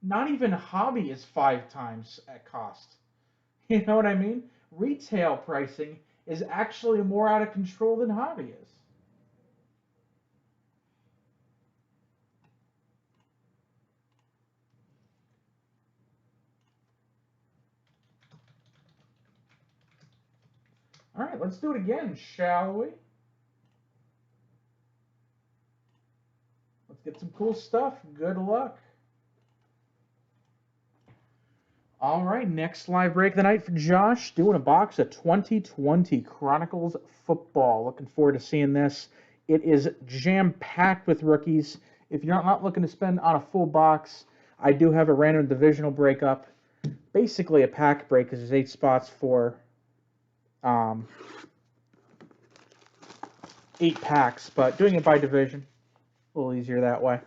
Not even hobby is 5 times at cost. You know what I mean? Retail pricing is actually more out of control than hobby is. All right, let's do it again, shall we? Let's get some cool stuff. Good luck. All right, next live break of the night for Josh, doing a box of 2020 Chronicles football. Looking forward to seeing this. It is jam-packed with rookies. If you're not looking to spend on a full box, I do have a random divisional breakup. Basically a pack break because there's 8 spots for 8 packs, but doing it by division, a little easier that way.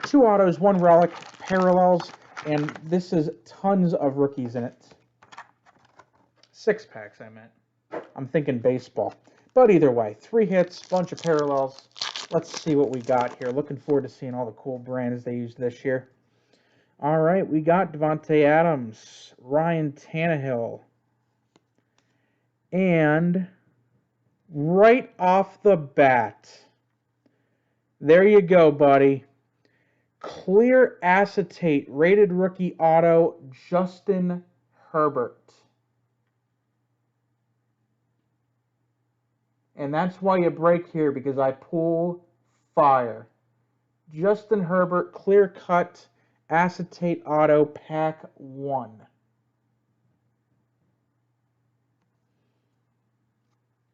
2 autos, 1 relic, parallels, and this is tons of rookies in it. 6 packs, I meant. I'm thinking baseball. But either way, 3 hits, bunch of parallels. Let's see what we got here. Looking forward to seeing all the cool brands they used this year. All right, we got Devontae Adams, Ryan Tannehill, and right off the bat, there you go, buddy. Clear acetate rated rookie auto, Justin Herbert. And that's why you break here, because I pull fire. Justin Herbert, clear cut, acetate auto, pack 1.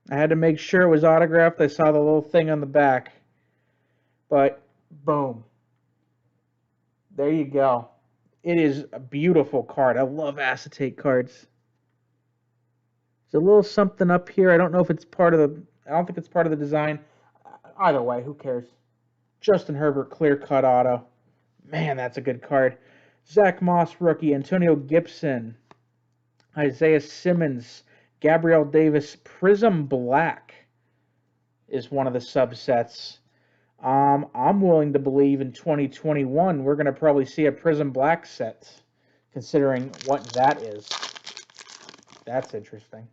I had to make sure it was autographed. I saw the little thing on the back. But, boom. There you go. It is a beautiful card. I love acetate cards. There's a little something up here. I don't know if it's part of the... I don't think it's part of the design. Either way, who cares? Justin Herbert, clear cut auto. Man, that's a good card. Zach Moss, rookie. Antonio Gibson. Isaiah Simmons. Gabriel Davis. Prism Black is one of the subsets. I'm willing to believe in 2021 we're going to probably see a Prism Black set, considering what that is. That's interesting.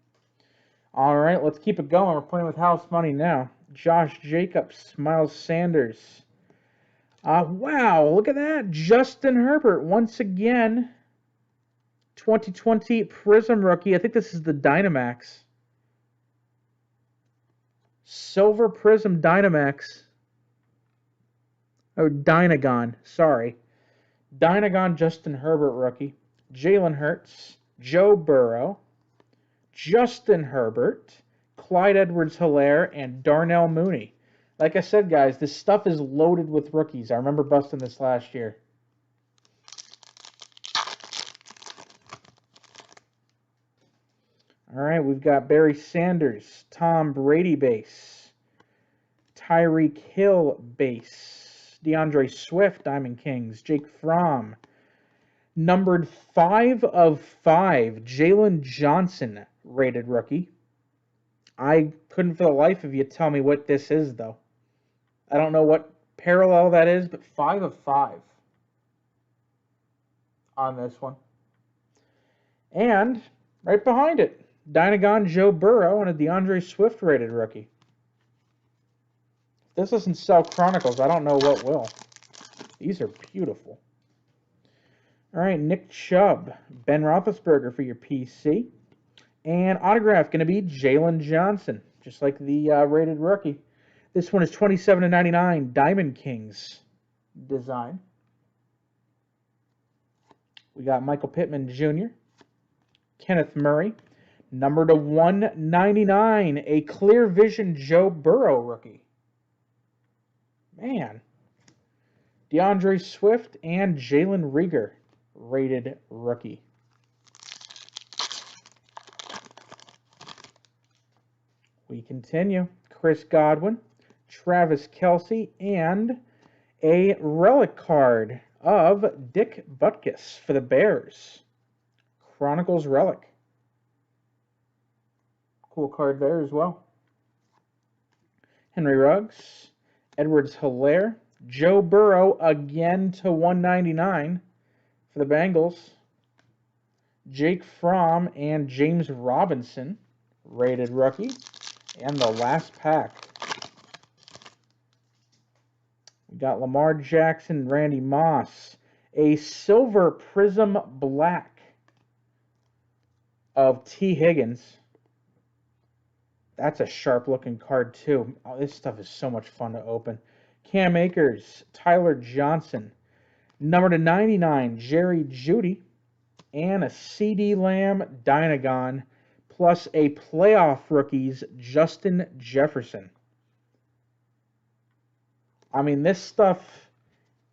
All right, let's keep it going. We're playing with house money now. Josh Jacobs, Miles Sanders. Wow, look at that. Justin Herbert, once again. 2020 Prism rookie. I think this is the Dynamax. Silver Prism Dynamax. Oh, Dynagon, sorry. Dynagon Justin Herbert rookie. Jalen Hurts, Joe Burrow, Justin Herbert, Clyde Edwards-Helaire, and Darnell Mooney. Like I said, guys, this stuff is loaded with rookies. I remember busting this last year. All right, we've got Barry Sanders, Tom Brady base, Tyreek Hill base, DeAndre Swift, Diamond Kings, Jake Fromm, numbered 5 of 5, Jalen Johnson, rated rookie. I couldn't for the life of you tell me what this is, though. I don't know what parallel that is, but 5 of 5 on this one. And right behind it, Dynagon Joe Burrow and a DeAndre Swift rated rookie. If this doesn't sell Chronicles, I don't know what will. These are beautiful. All right, Nick Chubb, Ben Roethlisberger for your PC. And autograph going to be Jalen Johnson, just like the rated rookie. This one is 27/99 Diamond Kings design. We got Michael Pittman Jr., Kenneth Murray, number to 199, a Clear Vision Joe Burrow rookie. Man. DeAndre Swift and Jalen Reagor, rated rookie. We continue. Chris Godwin, Travis Kelce, and a relic card of Dick Butkus for the Bears. Chronicles relic. Cool card there as well. Henry Ruggs, Edwards-Helaire, Joe Burrow again to 199 for the Bengals. Jake Fromm and James Robinson, rated rookie. And the last pack. We got Lamar Jackson, Randy Moss, a silver prism black of T. Higgins. That's a sharp looking card too. Oh, this stuff is so much fun to open. Cam Akers, Tyler Johnson, number to 99, Jerry Jeudy, and a CeeDee Lamb Dynagon, plus a playoff rookies, Justin Jefferson. I mean, this stuff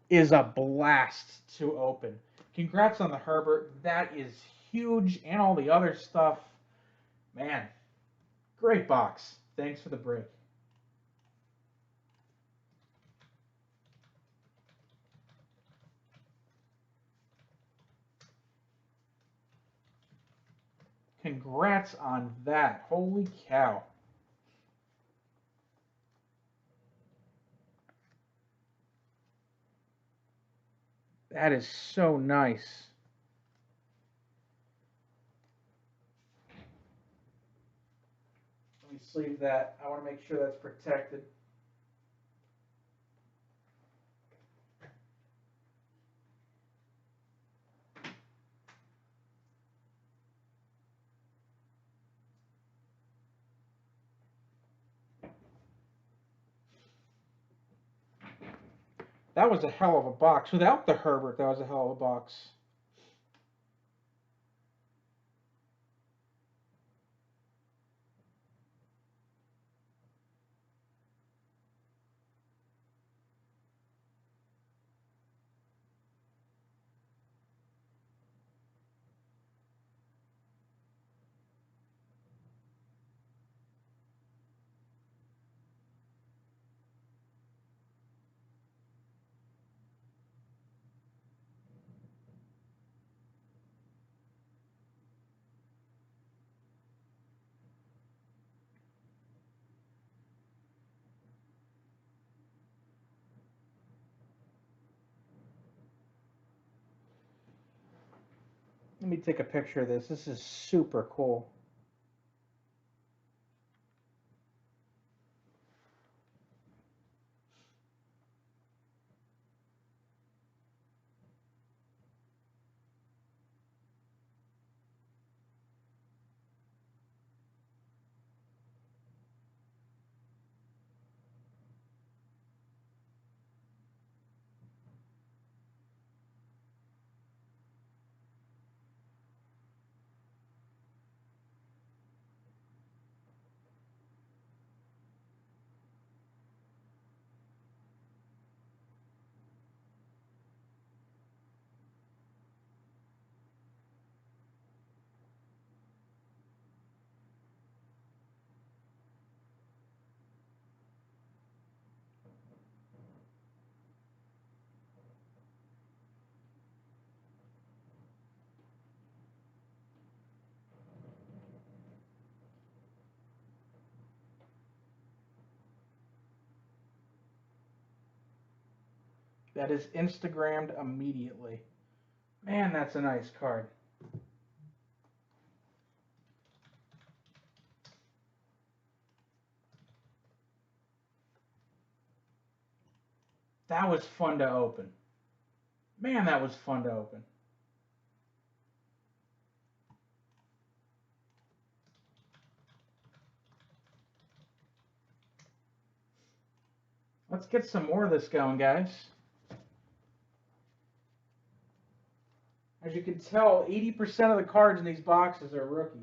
is a blast to open. Congrats on the Herbert. That is huge, and all the other stuff. Man, great box. Thanks for the break. Congrats on that. Holy cow. That is so nice. Let me sleeve that. I want to make sure that's protected. That was a hell of a box. Without the Herbert, that was a hell of a box. Let me take a picture of this. This is super cool. That is Instagrammed immediately. Man, that's a nice card. That was fun to open. Man, that was fun to open. Let's get some more of this going, guys. As you can tell, 80% of the cards in these boxes are rookies.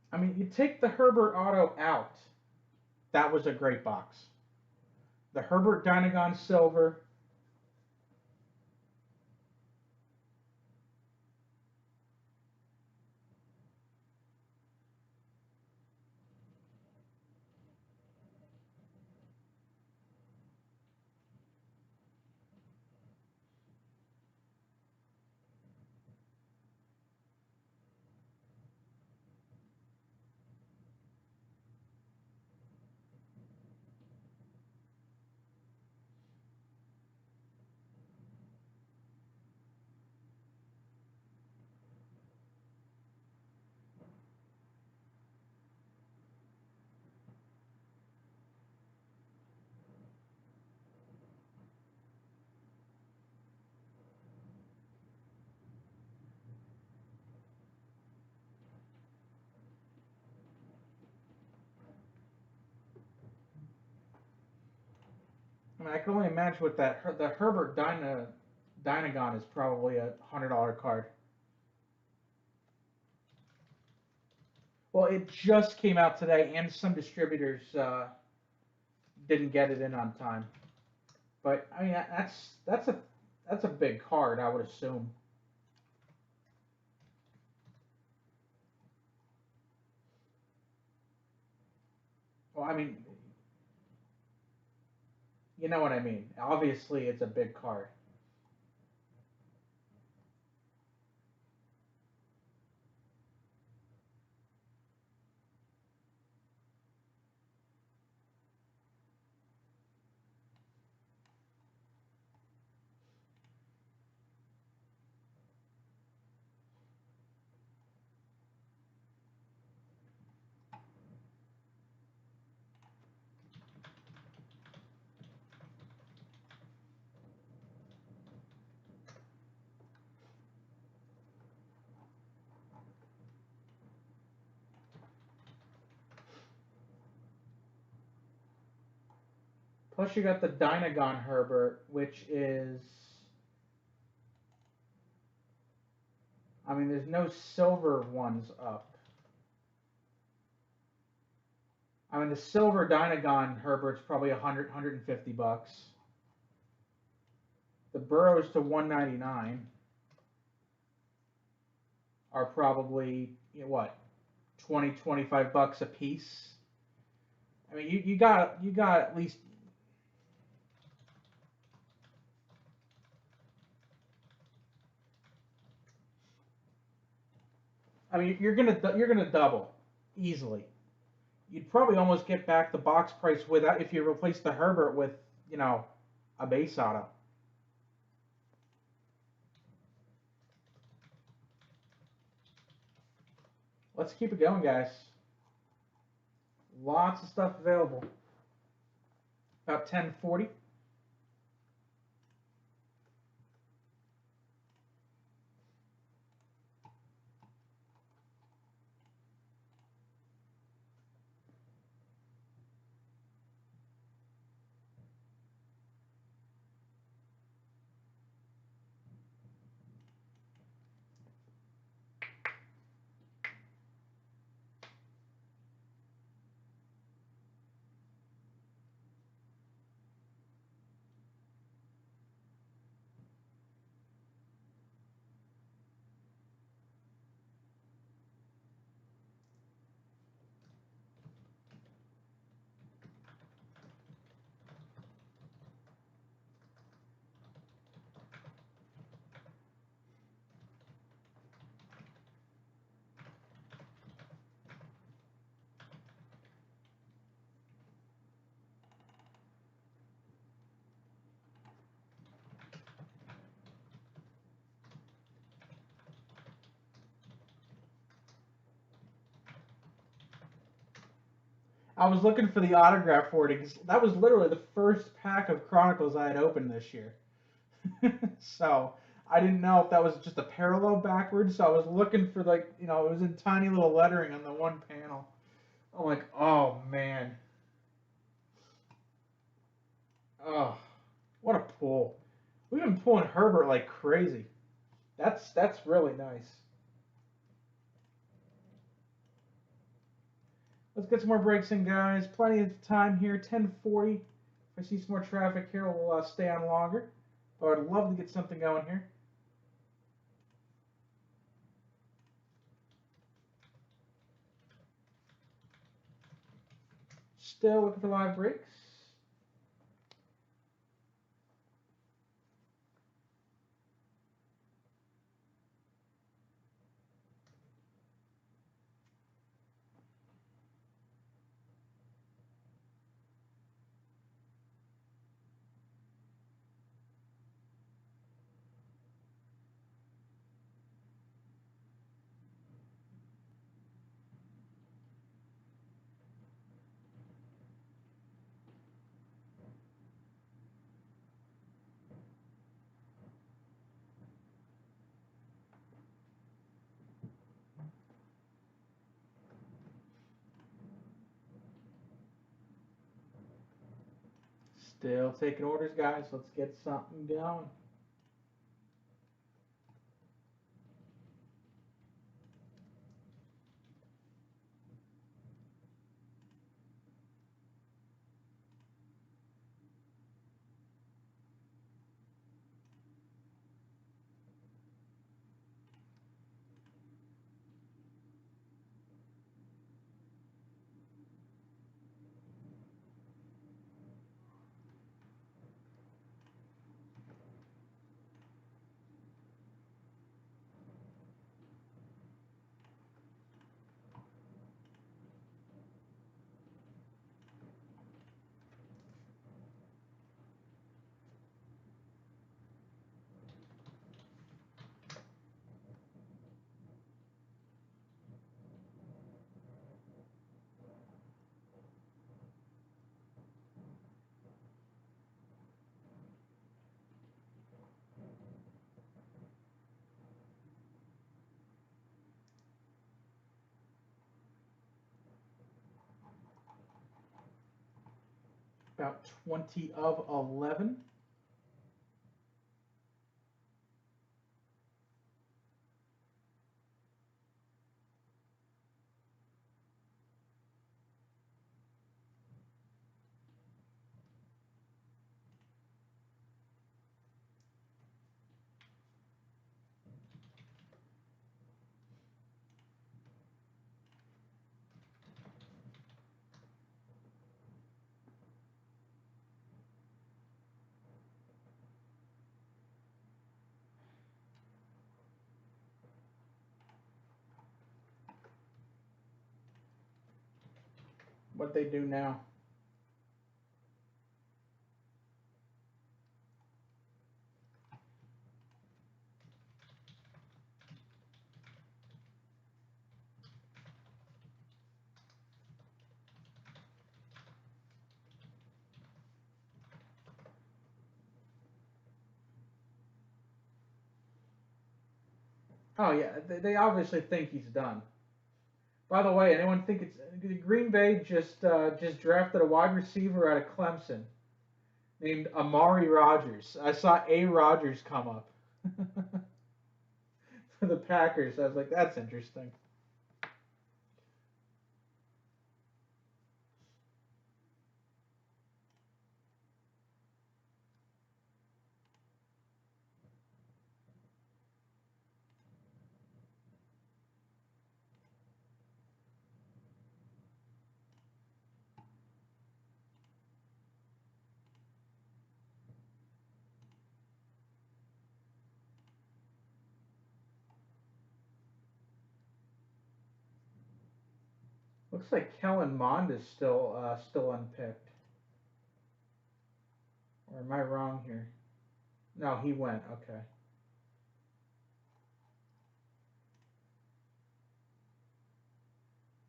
I mean, you take the Herbert auto out. That was a great box. The Herbert Dynagon Silver. I mean, I can only imagine what the Herbert Dynagon is probably a $100 card. Well, it just came out today, and some distributors didn't get it in on time. But I mean, that's a big card, I would assume. Well, I mean, you know what I mean. Obviously, it's a big card. Plus, you got the Dynagon Herbert, which is, I mean, there's no silver ones up. I mean, the silver Dynagon Herbert's probably 150 bucks. The Burrows to 199 are probably, you know, what, 20, 25 bucks a piece. I mean, you got at least. I mean, you're gonna double easily. You'd probably almost get back the box price without if you replace the Herbert with, you know, a base auto. Let's keep it going, guys. Lots of stuff available. About 10:40. I was looking for the autograph for it. That was literally the first pack of Chronicles I had opened this year. So I didn't know if that was just a parallel backwards. So I was looking for like, it was in tiny little lettering on the one panel. I'm like, oh man, oh, what a pull. We've been pulling Herbert like crazy. That's really nice. Let's get some more breaks in, guys. Plenty of time here. 10:40. If I see some more traffic here, we'll stay on longer. But I'd love to get something going here. Still looking for live breaks. Still taking orders, guys. Let's get something going. About 20 of 11. What they do now. Oh yeah, they obviously think he's done. By the way, anyone think it's Green Bay just drafted a wide receiver out of Clemson named Amari Rogers. I saw A Rogers come up for the Packers. I was like, that's interesting. Looks like Kellen Mond is still unpicked. Or am I wrong here? No, he went. Okay.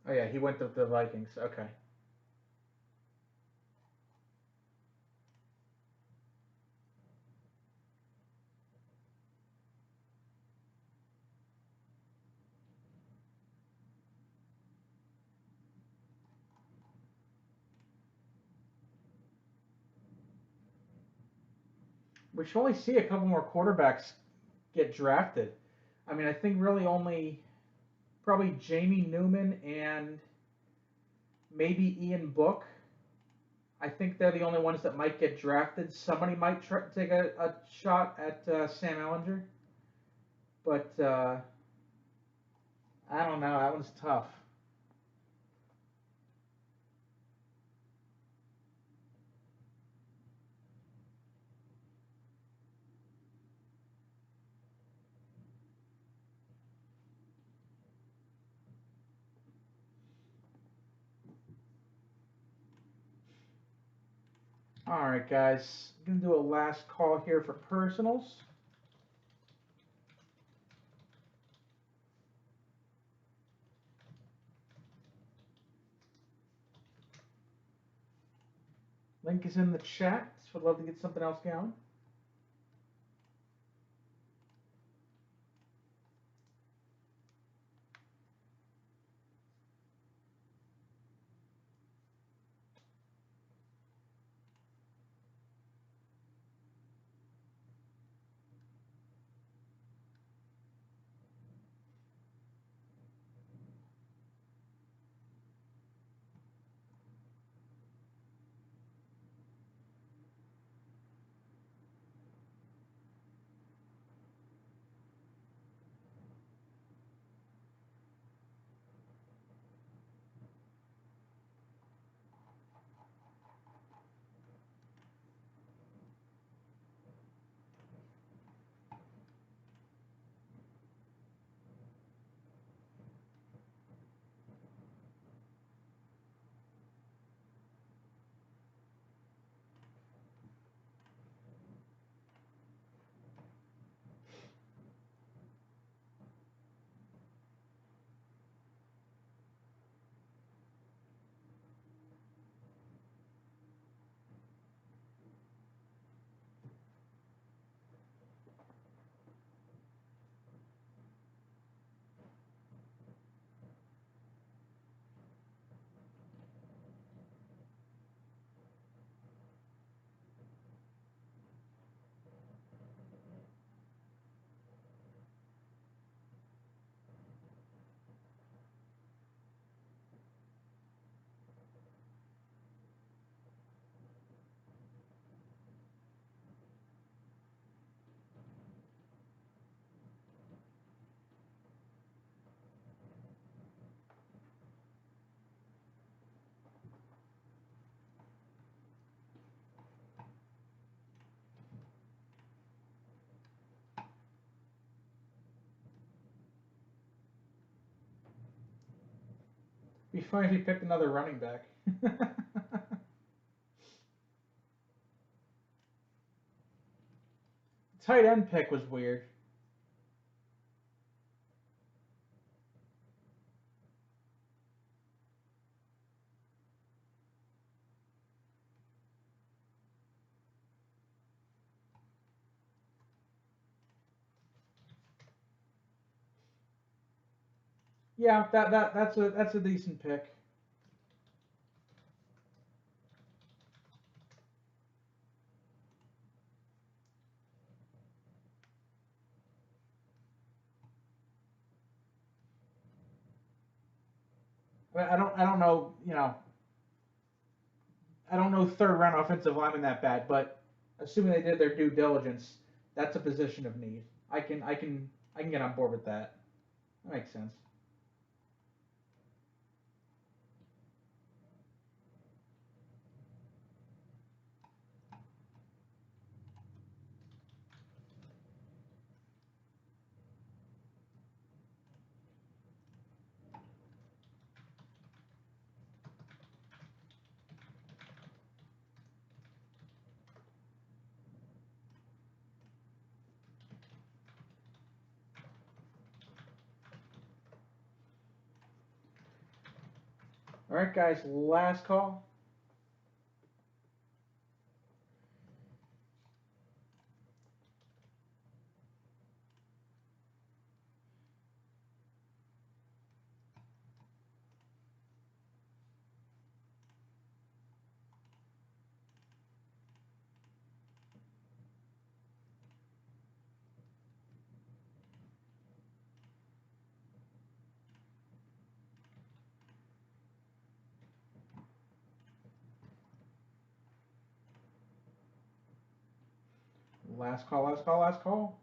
Oh yeah, he went to the Vikings. Okay. we should only see a couple more quarterbacks get drafted. I mean, I think really only probably Jamie Newman and maybe Ian Book. I think they're the only ones that might get drafted. Somebody might take a shot at Sam Ellinger, but I don't know. That one's tough. All right, guys. I'm gonna do a last call here for personals. Link is in the chat. Would love to get something else going. Be funny if he picked another running back. Tight end pick was weird. Yeah, that's a decent pick. I don't know, I don't know third round offensive lineman that bad, but assuming they did their due diligence, that's a position of need. I can get on board with that. That makes sense. All right, guys, last call. Last call, last call, last call.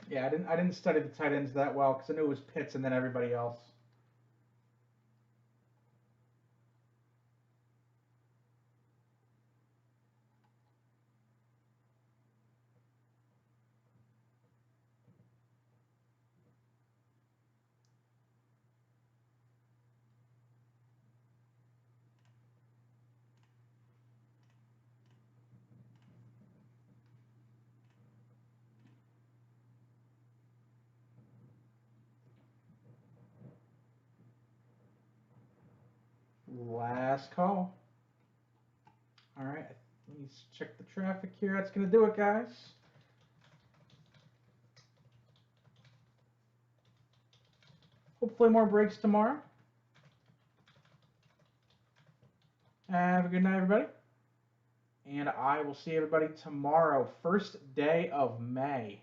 Yeah, I didn't study the tight ends that well because I knew it was Pitts and then everybody else. Last call. All right, let me check the traffic here. That's gonna do it, guys. Hopefully more breaks tomorrow. Have a good night, everybody. And I will see everybody tomorrow. First day of May.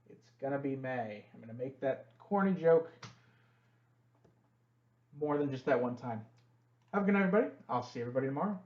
It's gonna be May. I'm gonna make that corny joke more than just that one time. Have a good night, everybody. I'll see everybody tomorrow.